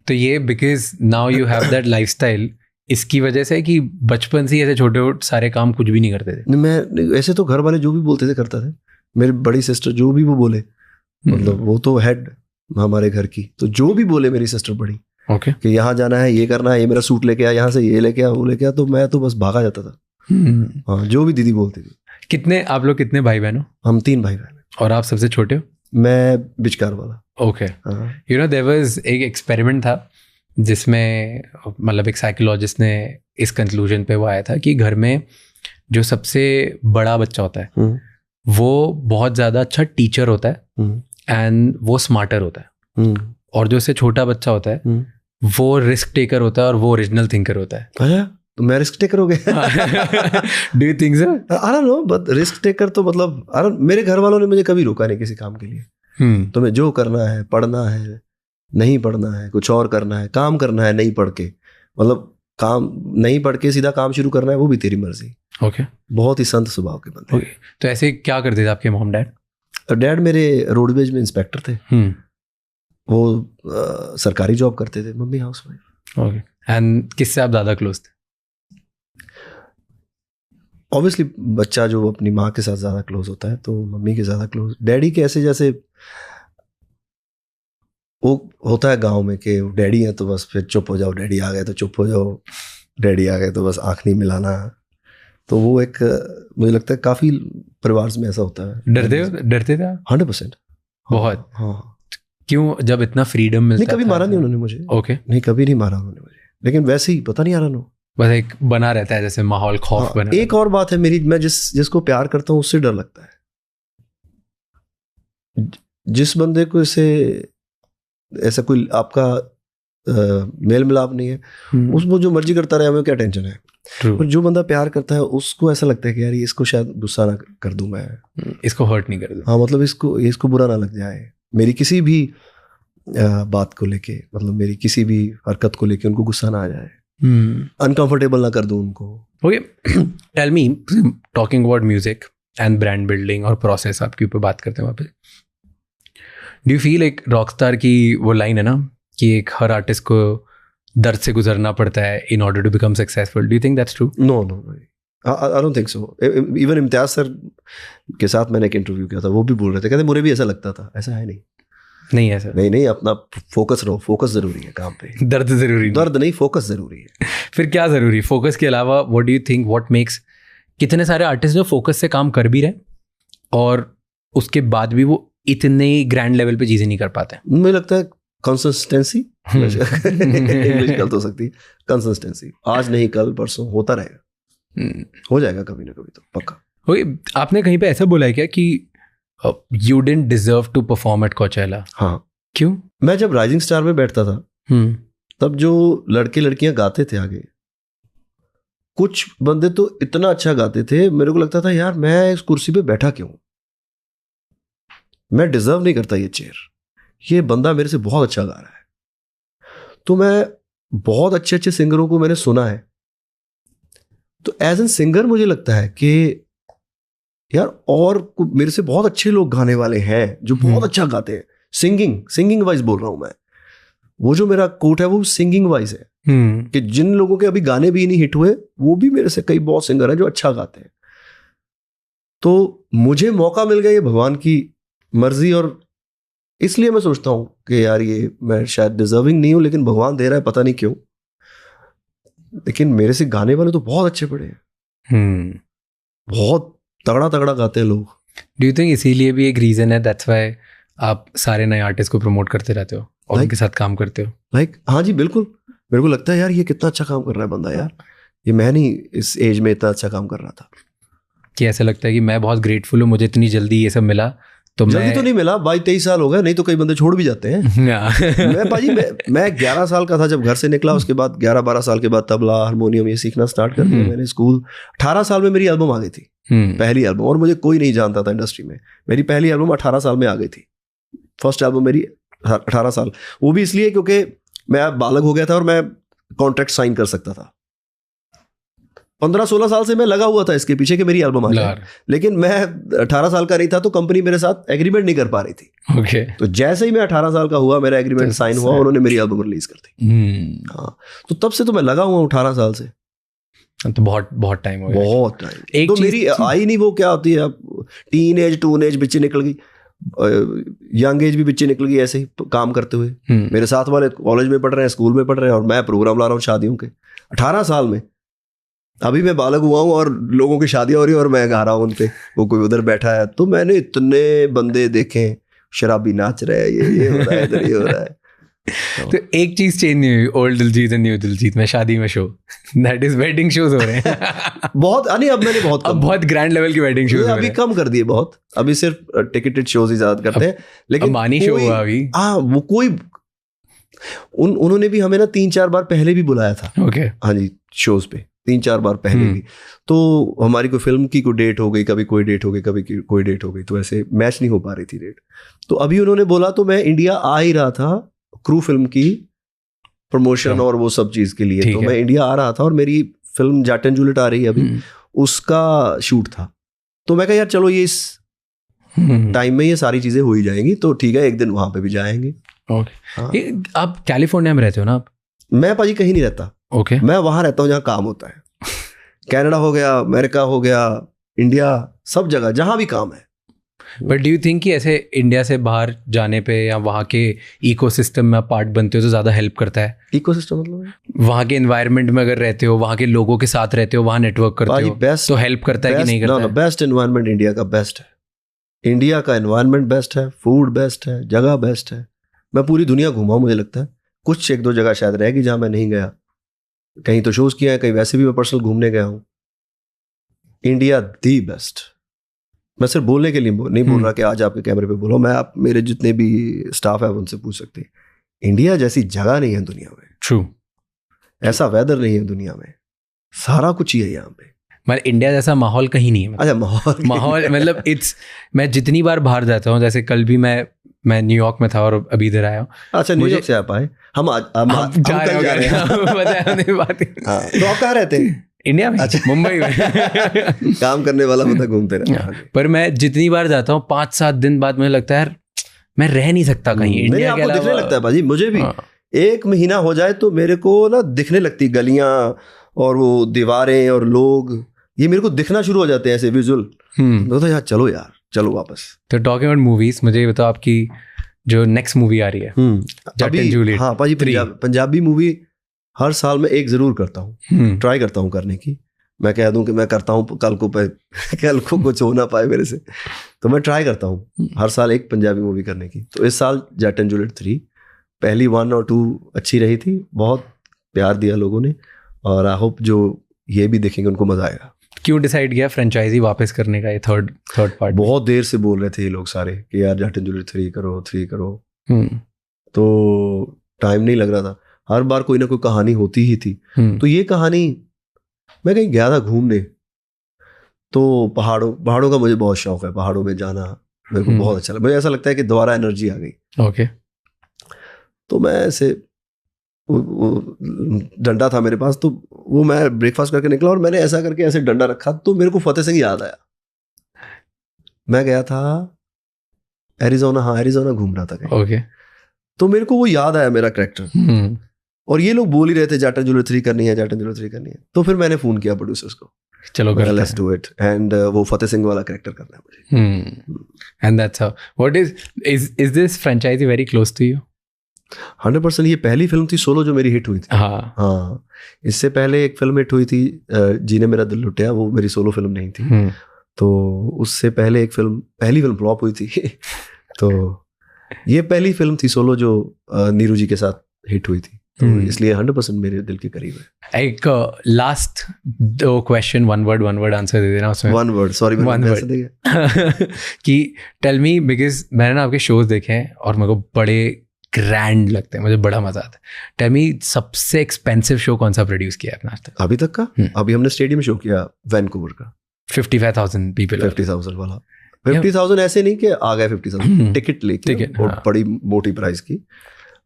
तो ये because now you have that lifestyle, इसकी वजह से कि बचपन से ऐसे छोटे सारे काम कुछ भी नहीं करते थे? मैं ऐसे तो घर वाले जो भी बोलते थे करता था। मेरी बड़ी सिस्टर जो भी वो बोले, मतलब वो तो हेड हमारे घर की, तो जो भी बोले मेरी सिस्टर बड़ी, ओके, कि यहाँ जाना है, ये करना है, ये मेरा सूट लेके आ, यहाँ से ये लेके आ, वो लेके आ, तो मैं तो बस भागा जाता था। हाँ, जो भी दीदी बोलती थी। कितने आप लोग, कितने भाई बहन हो? हम 3 भाई बहन। और आप सबसे छोटे हो? मैं बिचकार वाला। Okay. You know there was एक एक्सपेरिमेंट था जिसमें मतलब एक साइकोलॉजिस्ट ने इस कंक्लूजन पे वो आया था कि घर में जो सबसे बड़ा बच्चा होता है वो बहुत ज़्यादा अच्छा टीचर होता है एंड वो स्मार्टर होता है, और जो उससे छोटा बच्चा होता है वो रिस्क टेकर होता है और वो ओरिजिनल थिंकर होता है। अच्छा, तो मैं रिस्क टेकर हो गया। Do you think so? I don't know, but risk taker तो मतलब मेरे घर वालों ने मुझे कभी रोका नहीं किसी काम के लिए। तुम्हें जो करना है, पढ़ना है, नहीं पढ़ना है, कुछ और करना है, काम करना है नहीं पढ़ के, मतलब काम नहीं पढ़ के सीधा काम शुरू करना है, वो भी तेरी मर्जी। ओके। बहुत ही संत स्वभाव के बंदे। तो ऐसे क्या करते थे आपके मॉम डैड? डैड मेरे रोडवेज में इंस्पेक्टर थे। वो सरकारी जॉब करते थे, मम्मी हाउसवाइफ। ओके। एंड किससे आप ज़्यादा क्लोज थे? ऑब्वियसली बच्चा जो अपनी माँ के साथ ज़्यादा क्लोज होता है, तो मम्मी के ज़्यादा क्लोज। डैडी के ऐसे जैसे वो होता है गांव में कि डैडी है तो बस फिर चुप हो जाओ, डैडी आ गए तो चुप हो जाओ, डैडी आ गए तो बस आँख नहीं मिलाना। तो वो एक मुझे लगता है काफ़ी परिवार में ऐसा होता है। डरते थे आप? 100%। बहुत। हाँ। क्यों? जब इतना फ्रीडम मिलता नहीं, कभी मारा नहीं उन्होंने मुझे। ओके। नहीं, कभी नहीं मारा उन्होंने मुझे, लेकिन वैसे ही पता नहीं आ रहा, बस एक बना रहता है जैसे माहौल, खौफ बना। एक और बात है मेरी, मैं जिसको प्यार करता हूँ उससे डर लगता है। जिस बंदे को ऐसा कोई आपका मेल मिलाप नहीं है, उसको जो मर्जी करता रहे, हमें क्या टेंशन है। और जो बंदा प्यार करता है उसको ऐसा लगता है कि यार इसको शायद गुस्सा ना कर दूं मैं, इसको हर्ट नहीं कर दूं। हाँ, मतलब इसको बुरा ना लग जाए मेरी किसी भी बात को लेके, मतलब मेरी किसी भी हरकत को लेके उनको गुस्सा ना आ जाए, अनकंफर्टेबल ना कर दूं उनको। Okay, tell me, talking about music and brand building और प्रोसेस आपके ऊपर बात करते हैं वापस। डू यू फील एक रॉकस्टार की वो लाइन है ना कि एक हर आर्टिस्ट को दर्द से गुजरना पड़ता है in order to become successful? Do you think that's true? No, I don't think so. Even Imtiaz sir के साथ मैंने एक इंटरव्यू किया था, वो भी बोल रहे थे, कहते मुझे भी ऐसा लगता था। ऐसा है नहीं है सर। नहीं, अपना फोकस रहो, फोकस जरूरी है काम पे। दर्द जरूरी, दर्द नहीं, फोकस जरूरी है। फिर क्या जरूरी फोकस के अलावा? What do you think, what makes कितने सारे आर्टिस्ट जो फोकस से काम कर भी रहे और उसके बाद भी वो इतने ग्रैंड लेवल पे चीजें नहीं कर पाते? मुझे लगता है कंसिस्टेंसी। इंग्लिश गलत हो सकती है। कंसिस्टेंसी, आज नहीं कल परसों होता रहेगा, हो जाएगा कभी ना कभी तो पक्का। ओके, आपने कहीं पे ऐसा बोला है क्या कि you didn't deserve to perform at Coachella? हाँ। क्यों? मैं जब राइजिंग स्टार में बैठता था तब जो लड़के लड़कियां गाते थे आगे, कुछ बंदे तो इतना अच्छा गाते थे, मेरे को लगता था यार मैं इस कुर्सी पे बैठा क्यों, मैं डिजर्व नहीं करता ये चेयर, ये बंदा मेरे से बहुत अच्छा गा रहा है। तो मैं बहुत अच्छे अच्छे सिंगरों को मैंने सुना है, तो एज एन सिंगर मुझे लगता है कि यार और मेरे से बहुत अच्छे लोग गाने वाले हैं जो बहुत अच्छा गाते हैं। सिंगिंग वाइज बोल रहा हूं मैं, वो जो मेरा कोट है वो सिंगिंग वाइज है कि जिन लोगों के अभी गाने भी नहीं हिट हुए वो भी मेरे से कई बहुत सिंगर हैं जो अच्छा गाते हैं। तो मुझे मौका मिल गया, ये भगवान की मर्जी और इसलिए मैं सोचता हूँ कि यार ये मैं शायद डिजर्विंग नहीं हूँ, लेकिन भगवान दे रहा है, पता नहीं क्यों। लेकिन मेरे से गाने वाले तो बहुत अच्छे पड़े हैं, बहुत तगड़ा तगड़ा गाते हैं लोग। डू यू थिंक इसीलिए भी एक रीजन है दैट्स व्हाई आप सारे नए आर्टिस्ट को प्रमोट करते रहते हो और उनके साथ काम करते हो? हाँ जी बिल्कुल, मेरे को लगता है यार ये कितना अच्छा काम कर रहा है बंदा, यार ये मैं नहीं इस एज में इतना अच्छा काम कर रहा था। कि ऐसा लगता है कि मैं बहुत ग्रेटफुल हूँ, मुझे इतनी जल्दी ये सब मिला। तो जल्दी तो नहीं मिला, 22-23 साल हो गए, नहीं तो कई बंदे छोड़ भी जाते हैं। मैं पाजी मैं 11 साल का था जब घर से निकला, उसके बाद 11-12 साल के बाद तबला हारमोनियम ये सीखना स्टार्ट कर दिया मैंने। स्कूल 18 साल में मेरी एल्बम आ गई थी, पहली एल्बम, और मुझे कोई नहीं जानता था इंडस्ट्री में। मेरी पहली एल्बम 18 साल में आ गई थी, फर्स्ट एल्बम मेरी 18 साल। वो भी इसलिए क्योंकि मैं बालक हो गया था और मैं कॉन्ट्रैक्ट साइन कर सकता था। 15-16 साल से मैं लगा हुआ था इसके पीछे कि मेरी एल्बम आ जाए, लेकिन मैं 18 साल का नहीं था, तो कंपनी मेरे साथ एग्रीमेंट नहीं कर पा रही थी। तो जैसे ही मैं 18 साल का हुआ, मेरा एग्रीमेंट साइन हुआ, उन्होंने मेरी एल्बम रिलीज कर दी। हाँ, तो तब से तो मैं लगा हुआ 18 साल से। तो बहुत टाइम हो गया, बहुत टाइम। एक तो मेरी आई नहीं, वो क्या होती है, अब टीन एज टून एज बिच्चे निकल गई, यंग एज भी बिच्चे निकल गई, ऐसे ही काम करते हुए। मेरे साथ वाले कॉलेज में पढ़ रहे हैं, स्कूल में पढ़ रहे हैं, और मैं प्रोग्राम ला रहा हूँ शादियों के 18 साल में। अभी मैं बालक हुआ हूँ और लोगों की शादियां हो रही है और मैं गा रहा हूँ उन पे, वो कोई उधर बैठा है। तो मैंने इतने बंदे देखे, शराबी नाच रहे हैं, ये हो रहा है, इधर ये हो रहा है। तो एक चीज चेंज नहीं हुई, old Diljit and new Diljit में शादी में show, that is wedding shows हो रहे हैं। बहुत अब मैंने बहुत ग्रैंड लेवल की वेडिंग शोज अभी कम कर दिए बहुत, अभी सिर्फ टिकटेड शोज ही ज्यादा करते हैं। लेकिन मानी शो हुआ अभी, हाँ वो कोई उन्होंने भी हमें ना 3-4 बार पहले भी बुलाया था। ओके, हाँ जी, शोज पे 3-4 बार पहले भी। तो हमारी कोई फिल्म की कोई डेट हो गई, कभी कोई डेट हो गई, कभी कोई डेट हो गई, तो ऐसे मैच नहीं हो पा रही थी डेट। तो अभी उन्होंने बोला, तो मैं इंडिया आ ही रहा था क्रू फिल्म की प्रमोशन और वो सब चीज के लिए। तो मैं इंडिया आ रहा था और मेरी फिल्म जट एंड जूलियट आ रही है अभी, उसका शूट था। तो मैं कहा यार चलो ये इस टाइम में ये सारी चीजें हो ही जाएंगी, तो ठीक है एक दिन वहां पे भी जाएंगे। आप कैलिफोर्निया में रहते हो ना? आप? मैं पाजी कहीं नहीं रहता। ओके, मैं वहां रहता हूँ जहाँ काम होता है। कनाडा हो गया, अमेरिका हो गया, इंडिया, सब जगह जहां भी काम है। बट डू यू थिंक कि ऐसे इंडिया से बाहर जाने पे या वहाँ के इकोसिस्टम में पार्ट बनते हो तो ज़्यादा हेल्प करता है? इकोसिस्टम मतलब वहाँ के एनवायरनमेंट में अगर रहते हो, वहाँ के लोगों के साथ रहते हो, वहाँ नेटवर्क करते हो, तो हेल्प करता है कि नहीं करता है? बेस्ट एनवायरनमेंट इंडिया का बेस्ट है। इंडिया का एनवायरनमेंट बेस्ट है, फूड बेस्ट है, जगह बेस्ट है। मैं पूरी दुनिया घूमा हूँ, मुझे लगता है कुछ 1-2 जगह शायद रहेगी जहाँ मैं नहीं गया। कहीं तो शोज किया है, कहीं वैसे भी मैं पर्सनल घूमने गया हूँ। India the best. मैं सिर्फ बोलने के लिए नहीं बोल रहा कि आज आपके कैमरे पे बोलो, मैं आप मेरे जितने भी स्टाफ है उनसे पूछ सकते हैं, इंडिया जैसी जगह नहीं है दुनिया में। ट्रू, ऐसा वेदर नहीं है दुनिया में, सारा कुछ ही है यहाँ पे। मतलब इंडिया जैसा माहौल कहीं नहीं है। अच्छा, माहौल मतलब मैं जितनी बार बाहर जाता हूँ, जैसे कल भी मैं न्यूयॉर्क में था और अभी इधर आया हूँ। अच्छा, न्यूयॉर्क से आप आए? हम जा रहे हैं। तो आप कहाँ रहते हैं? इंडिया में। अच्छा, मुंबई में। काम करने वाला मतलब घूमते रहता है। पर मैं जितनी बार जाता हूँ 5-7 दिन बाद मुझे लगता है यार मैं रह नहीं सकता कहीं इंडिया के अलावा। दिखने लगता है भाजी, मुझे भी 1 महीना हो जाए तो मेरे को ना दिखने लगती गलियां और वो दीवारें और लोग, ये मेरे को दिखना शुरू हो जाते हैं ऐसे विजुअल। तो यार चलो वापस। तो टॉकिंग अबाउट मूवीज, मुझे ये बताओ आपकी जो नेक्स्ट मूवी आ रही है जट एंड जूलियट। हाँ पाजी, पंजाबी मूवी हर साल में एक जरूर करता हूँ, ट्राई करता हूँ करने की। मैं कह दूं कि मैं करता हूँ, कल को कुछ हो ना पाए मेरे से, तो मैं ट्राई करता हूँ हर साल एक पंजाबी मूवी करने की। तो इस साल जट एंड जूलियट 3, पहली 1 और 2 अच्छी रही थी, बहुत प्यार दिया लोगों ने, और आई होप जो ये भी देखेंगे उनको मजा आएगा। क्यों डिसाइड किया फ्रेंचाइजी वापस करने का, ये थर्ड पार्ट? बहुत देर से बोल रहे थे ये लोग सारे कि यार जट एंड जूलियट 3 करो। तो टाइम नहीं लग रहा था, हर बार कोई ना कोई कहानी होती ही थी। तो ये कहानी, मैं कहीं गया था घूमने, तो पहाड़ों का मुझे बहुत शौक है, पहाड़ों में जाना मेरे को बहुत अच्छा लगा। मुझे ऐसा लगता है कि दोबारा एनर्जी आ गई। ओके। तो मैं ऐसे वो डंडा था मेरे पास, तो वो मैं ब्रेकफास्ट करके निकला और मैंने ऐसा करके ऐसे डंडा रखा, तो मेरे को फतेह सिंह याद आया। मैं गया था एरिज़ोना घूम रहा था कहीं। ओके। तो मेरे को वो याद आया, मेरा कैरेक्टर, और ये लोग बोल ही रहे थे जट एंड जूलियट 3 करनी है, जट एंड जूलियट 3 करनी है। तो फिर मैंने फोन किया प्रोड्यूसर्स को चलो लेट्स डू इट, एंड वो फतेह सिंह वाला कैरेक्टर करना है मुझे। And that's how what is this franchise very close to you? 100%। ये पहली फिल्म थी सोलो जो मेरी हिट हुई थी। हाँ, इससे पहले एक फिल्म हिट हुई थी जीने मेरा दिल लुटिया, वो मेरी सोलो फिल्म नहीं थी। तो उससे पहले एक पहली फिल्म फ्लॉप हुई थी तो ये पहली फिल्म थी सोलो जो नीरू जी के साथ हिट हुई थी, तो इसलिए 100% मेरे दिल के करीब है। एक लास्ट दो क्वेश्चन, वन वर्ड आंसर दे देना उसमें। वन वर्ड, सॉरी मैंने पैसे दे गया कि टेल मी, बिकॉज मैंने ना आपके शोज देखे हैं और मेरे को बड़े ग्रैंड लगते हैं, मुझे बड़ा मजा आता है। टेल मी, सबसे एक्सपेंसिव शो कौन सा प्रोड्यूस किया आपने आज तक? अभी तक का? अभी हमने स्टेडियम शो किया वैनकूवर का, 55,000 पीपल। 50,000 वाला। 50,000 ऐसे नहीं कि आ गए 50,000, टिकट लेके बहुत बड़ी मोटी प्राइस की,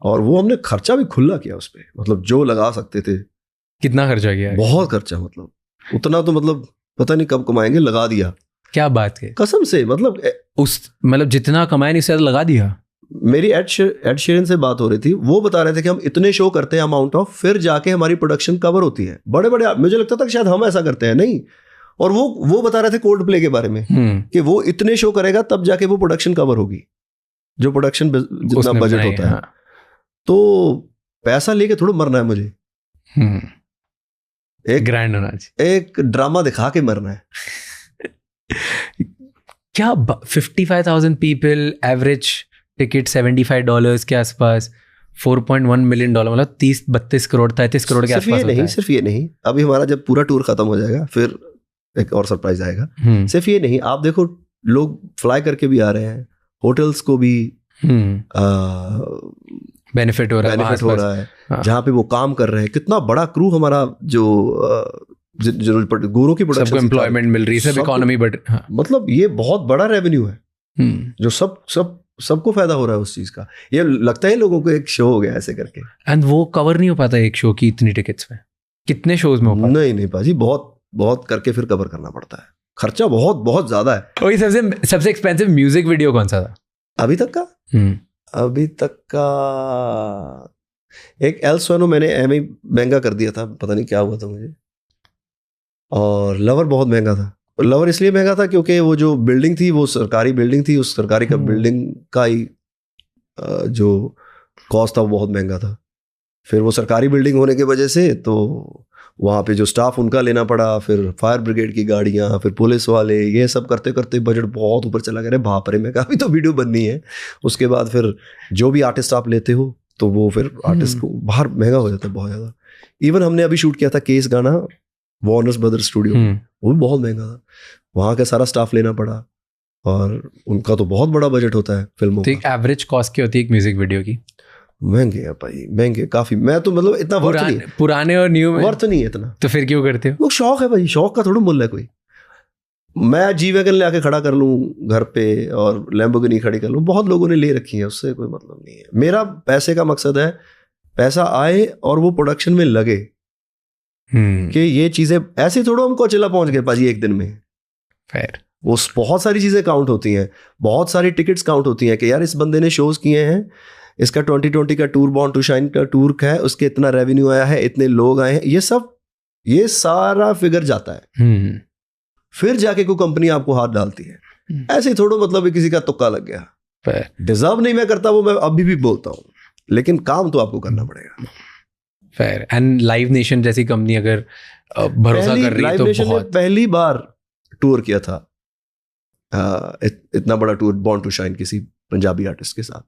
और वो हमने खर्चा भी खुला किया उस पे, मतलब जो लगा सकते थे। कितना खर्चा किया? बहुत खर्चा, मतलब उतना तो मतलब पता नहीं कब कमाएंगे, लगा दिया। क्या बात है, कसम से, मतलब जितना कमाया नहीं उससे लगा दिया। मेरी एड शेरन से बात हो रही थी, वो बता रहे थे कि हम इतने शो करते हैं अमाउंट ऑफ, फिर जाके हमारी प्रोडक्शन कवर होती है। बड़े बड़े, मुझे लगता था कि शायद हम ऐसा करते हैं, नहीं। और वो बता रहे थे कोल्ड प्ले के बारे में कि वो इतने शो करेगा तब जाके वो प्रोडक्शन कवर होगी, जो प्रोडक्शन जितना बजट होता है। तो पैसा लेके थोड़ा मरना है मुझे, एक ग्रैंड होना चाहिए, एक ड्रामा दिखा के मरना है। क्या 55,000 पीपल, एवरेज टिकट $75 के आसपास, $4.1 मिलियन, मतलब 30-32 करोड़ 33 करोड़ के आसपास। सिर्फ ये नहीं, अभी हमारा जब पूरा टूर खत्म हो जाएगा फिर एक और सरप्राइज आएगा। सिर्फ ये नहीं, आप देखो लोग फ्लाई करके भी आ रहे हैं, होटल्स को भी बेनिफिट हो रहा है। जहाँ पे वो काम कर रहे हैं, कितना बड़ा क्रू हमारा, जो गुरु की प्रोडक्शन, एम्प्लॉयमेंट मिल रही है, सब इकोनॉमी, बट मतलब ये बहुत बड़ा रेवेन्यू है जो सबको फायदा हो रहा है उस चीज का। ये लगता है लोगों को एक शो हो गया ऐसे करके, एंड वो कवर नहीं हो पाता एक शो की इतनी टिकट्स में। कितने शोज में हो पाता? नहीं पाजी, बहुत करके फिर कवर करना पड़ता है, खर्चा बहुत ज्यादा है। और सबसे एक्सपेंसिव म्यूजिक वीडियो कौन सा था अभी तक का? अभी तक का एक एल्सोनो मैंने एम ही महंगा कर दिया था, पता नहीं क्या हुआ था मुझे। और लवर बहुत महंगा था। लवर इसलिए महंगा था क्योंकि वो जो बिल्डिंग थी वो सरकारी बिल्डिंग थी, उस सरकारी का बिल्डिंग का ही जो कॉस्ट था वो बहुत महंगा था। फिर वो सरकारी बिल्डिंग होने की वजह से तो वहाँ पे जो स्टाफ उनका लेना पड़ा, फिर फायर ब्रिगेड की गाड़ियाँ, फिर पुलिस वाले, ये सब करते करते बजट बहुत ऊपर चला गया। बाप रे, मैं काफ़ी तो वीडियो बननी है। उसके बाद फिर जो भी आर्टिस्ट आप लेते हो तो वो फिर आर्टिस्ट को बाहर महंगा हो जाता है बहुत ज़्यादा। इवन हमने अभी शूट किया था केस गाना वार्नर ब्रदर्स स्टूडियो, वो भी बहुत महंगा था, वहाँ का सारा स्टाफ लेना पड़ा, और उनका तो बहुत बड़ा बजट होता है फिल्मों का। एक एवरेज कॉस्ट क्या होती है एक म्यूजिक वीडियो की? महंगे है भाई, महंगे काफी। मैं तो मतलब इतना पुराने और न्यू में वर्थ नहीं है इतना। तो फिर क्यों करते हो? वो शौक है भाई, शौक का थोड़ा मूल्य है कोई। मैं जी वैगन ले आके खड़ा कर लूँ घर पे और लैम्बोर्गिनी खड़ी कर लूँ, बहुत लोगों ने ले रखी है, उससे कोई मतलब नहीं है। मेरा पैसे का मकसद है पैसा आए और वो प्रोडक्शन में लगे कि ये चीजें ऐसे थोड़ा हमको अचला पहुंच गए पाजी एक दिन में। वो बहुत सारी चीजें काउंट होती हैं, बहुत सारी टिकट्स काउंट होती हैं कि यार इस बंदे ने शोज किए हैं, इसका 2020 का टूर, बॉर्न टू शाइन का टूर है, उसके इतना रेवेन्यू आया है, इतने लोग आए हैं, ये सारा फिगर जाता है। फिर जाके कोई कंपनी आपको हाथ डालती है। ऐसे थोड़ा मतलब किसी का तुक्का लग गया, डिजर्व नहीं मैं करता, वो मैं अभी भी बोलता हूँ, लेकिन काम तो आपको करना पड़ेगा। फेयर। एंड लाइव नेशन जैसी कंपनी अगर भरोसा कर रही है तो बहुत। पहली बार टूर किया था इतना बड़ा टूर, बॉर्न टू शाइन, किसी पंजाबी आर्टिस्ट के साथ।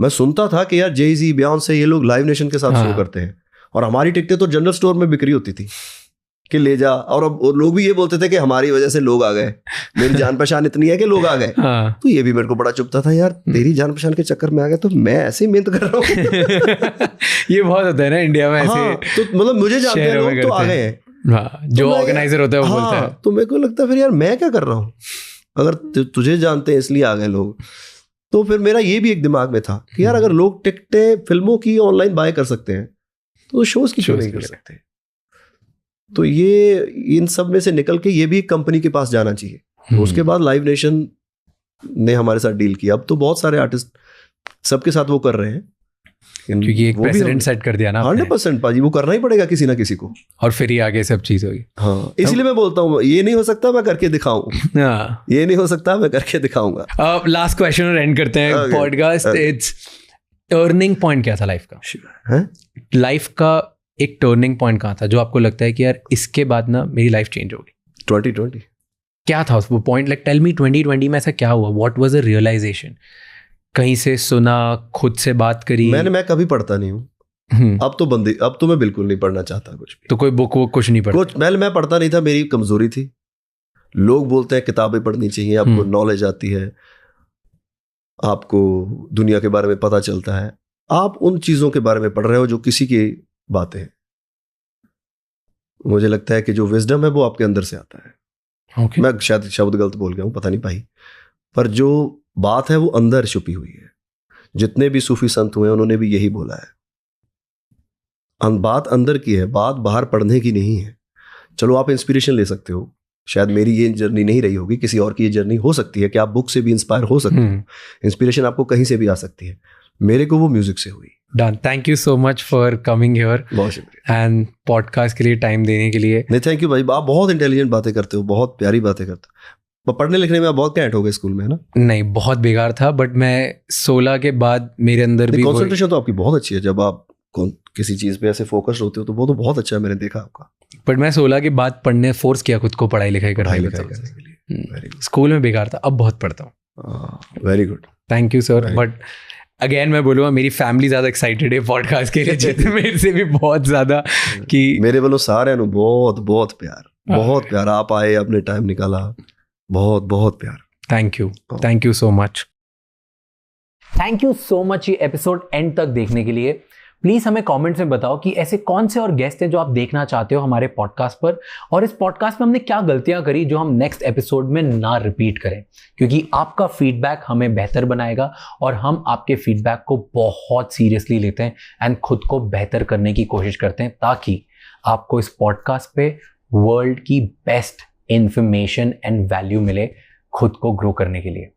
मैं सुनता था कि यार जेजी, बियॉन्से, ये लोग लाइव नेशन के साथ शो करते हैं, और हमारी टिकटें तो जनरल स्टोर में बिक्री होती थी कि ले जा। और अब लोग भी ये बोलते थे कि हमारी वजह से लोग आ गए, मेरी जान पहचान इतनी है कि लोग आ गए। तो ये भी मेरे को बड़ा चुभता था, यार तेरी जान पहचान के चक्कर में आ गए तो मैं ऐसे ही मेहनत कर रहा हूँ। ये बहुत होता है ना इंडिया में ऐसे। तो मतलब मुझे जानते हैं लोग तो आ गए हैं, जो ऑर्गेनाइजर होता है वो बोलता है। तो मेरे को लगता है फिर यार मैं क्या कर रहा हूँ, अगर तुझे जानते हैं इसलिए आ गए लोग। तो फिर मेरा ये भी एक दिमाग में था कि यार अगर लोग टिकटें फिल्मों की ऑनलाइन बाय कर सकते हैं तो शोज की क्यों नहीं कर सकते। तो ये इन सब में से निकल के ये भी एक कंपनी के पास जाना चाहिए। तो उसके बाद लाइव नेशन ने हमारे साथ डील किया। अब तो बहुत सारे आर्टिस्ट सबके साथ वो कर रहे हैं, क्योंकि एक प्रेसिडेंट सेट कर दिया ना 100% पाजी, वो करना ही पड़ेगा किसी ना किसी को, और फिर ही आगे सब चीज होगी। हाँ, इसलिए मैं बोलता हूँ ये नहीं हो सकता मैं करके दिखाऊं, ये नहीं हो सकता मैं करके दिखाऊंगा। लास्ट क्वेश्चन और एंड करते हैं पॉडकास्ट। इट्स टर्निंग पॉइंट क्या था लाइफ का? लाइफ का एक टर्निंग पॉइंट कहाँ था जो आपको लगता है कि यार इसके बाद ना मेरी लाइफ चेंज होगी? 2020। क्या था वो पॉइंट? लाइक टेल मी 2020 में ऐसा क्या हुआ? What was the realisation? कहीं से सुना, खुद से बात करी? मैं कभी पढ़ता नहीं हूँ। अब तो मैं बिल्कुल नहीं पढ़ना चाहता कुछ भी। तो कोई बुक वो कुछ नहीं पढ़ता? मैं पढ़ता नहीं था, मेरी कमजोरी थी। लोग बोलते हैं किताबें पढ़नी चाहिए, आपको नॉलेज आती है, आपको दुनिया के बारे में पता चलता है। आप उन चीजों के बारे में पढ़ रहे हो जो किसी की बातें हैं। मुझे लगता है कि जो विजडम है वो आपके अंदर से आता है। मैं शायद शब्द गलत बोल गया हूँ, पता नहीं भाई, पर जो बात है वो अंदर छुपी हुई है। जितने भी सूफी संत हुए उन्होंने भी यही बोला है, बात अंदर की है, बात बाहर पढ़ने की नहीं है। चलो आप इंस्पिरेशन ले सकते हो, शायद मेरी ये जर्नी नहीं रही होगी, किसी और की ये जर्नी हो सकती है कि आप बुक से भी इंस्पायर हो सकते हो, इंस्पिरेशन आपको कहीं से भी आ सकती है। मेरे को वो म्यूजिक से हुई। Done. Thank you so much for coming here, बहुत शुक्रिया, एंड पॉडकास्ट के लिए टाइम देने के लिए। नहीं, थैंक यू भाई, आप बहुत इंटेलिजेंट बातें करते हो, बहुत प्यारी बातें करते हो। पढ़ने लिखने में आप बहुत कैंट हो गए स्कूल में, है ना? नहीं, बहुत बेकार था, बट मैं 16 के बाद मेरे अंदर भी कंसंट्रेशन तो आपकी बहुत अच्छी है। जब आप किसी चीज पे ऐसे फोकस होते हो तो वो तो बहुत अच्छा है, मैंने देखा आपका। बट मैं 16 के बाद पढ़ने फोर्स किया खुद को, पढ़ाई लिखाई करने के लिए। स्कूल में बेकार था, अब बहुत पढ़ता हूँ। Very good, thank you sir. But again मैं बोलूँगा मेरी फैमिली ज़्यादा एक्साइटेड है पॉडकास्ट के लिए, जितने मेरे से भी बहुत ज़्यादा, कि मेरे वालों सारे बहुत बहुत प्यार, बहुत प्यार। आप आए, अपने टाइम निकाला, बहुत बहुत प्यार। Thank you so much. Thank you so much ये एपिसोड एंड तक देखने के लिए। प्लीज़ हमें कमेंट्स में बताओ कि ऐसे कौन से और गेस्ट हैं जो आप देखना चाहते हो हमारे पॉडकास्ट पर, और इस पॉडकास्ट में हमने क्या गलतियां करी जो हम नेक्स्ट एपिसोड में ना रिपीट करें, क्योंकि आपका फीडबैक हमें बेहतर बनाएगा और हम आपके फीडबैक को बहुत सीरियसली लेते हैं एंड खुद को बेहतर करने की कोशिश करते हैं, ताकि आपको इस पॉडकास्ट पे वर्ल्ड की बेस्ट इंफॉर्मेशन एंड वैल्यू मिले खुद को ग्रो करने के लिए।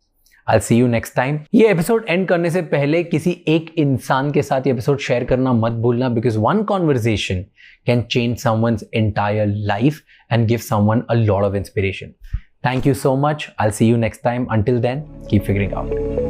I'll see you next time. ये एपिसोड एंड करने से पहले किसी एक इंसान के साथ ये एपिसोड शेयर करना मत भूलना, because one conversation can change someone's entire life and give someone a lot of inspiration. Thank you so much. I'll see you next time. Until then, keep figuring out.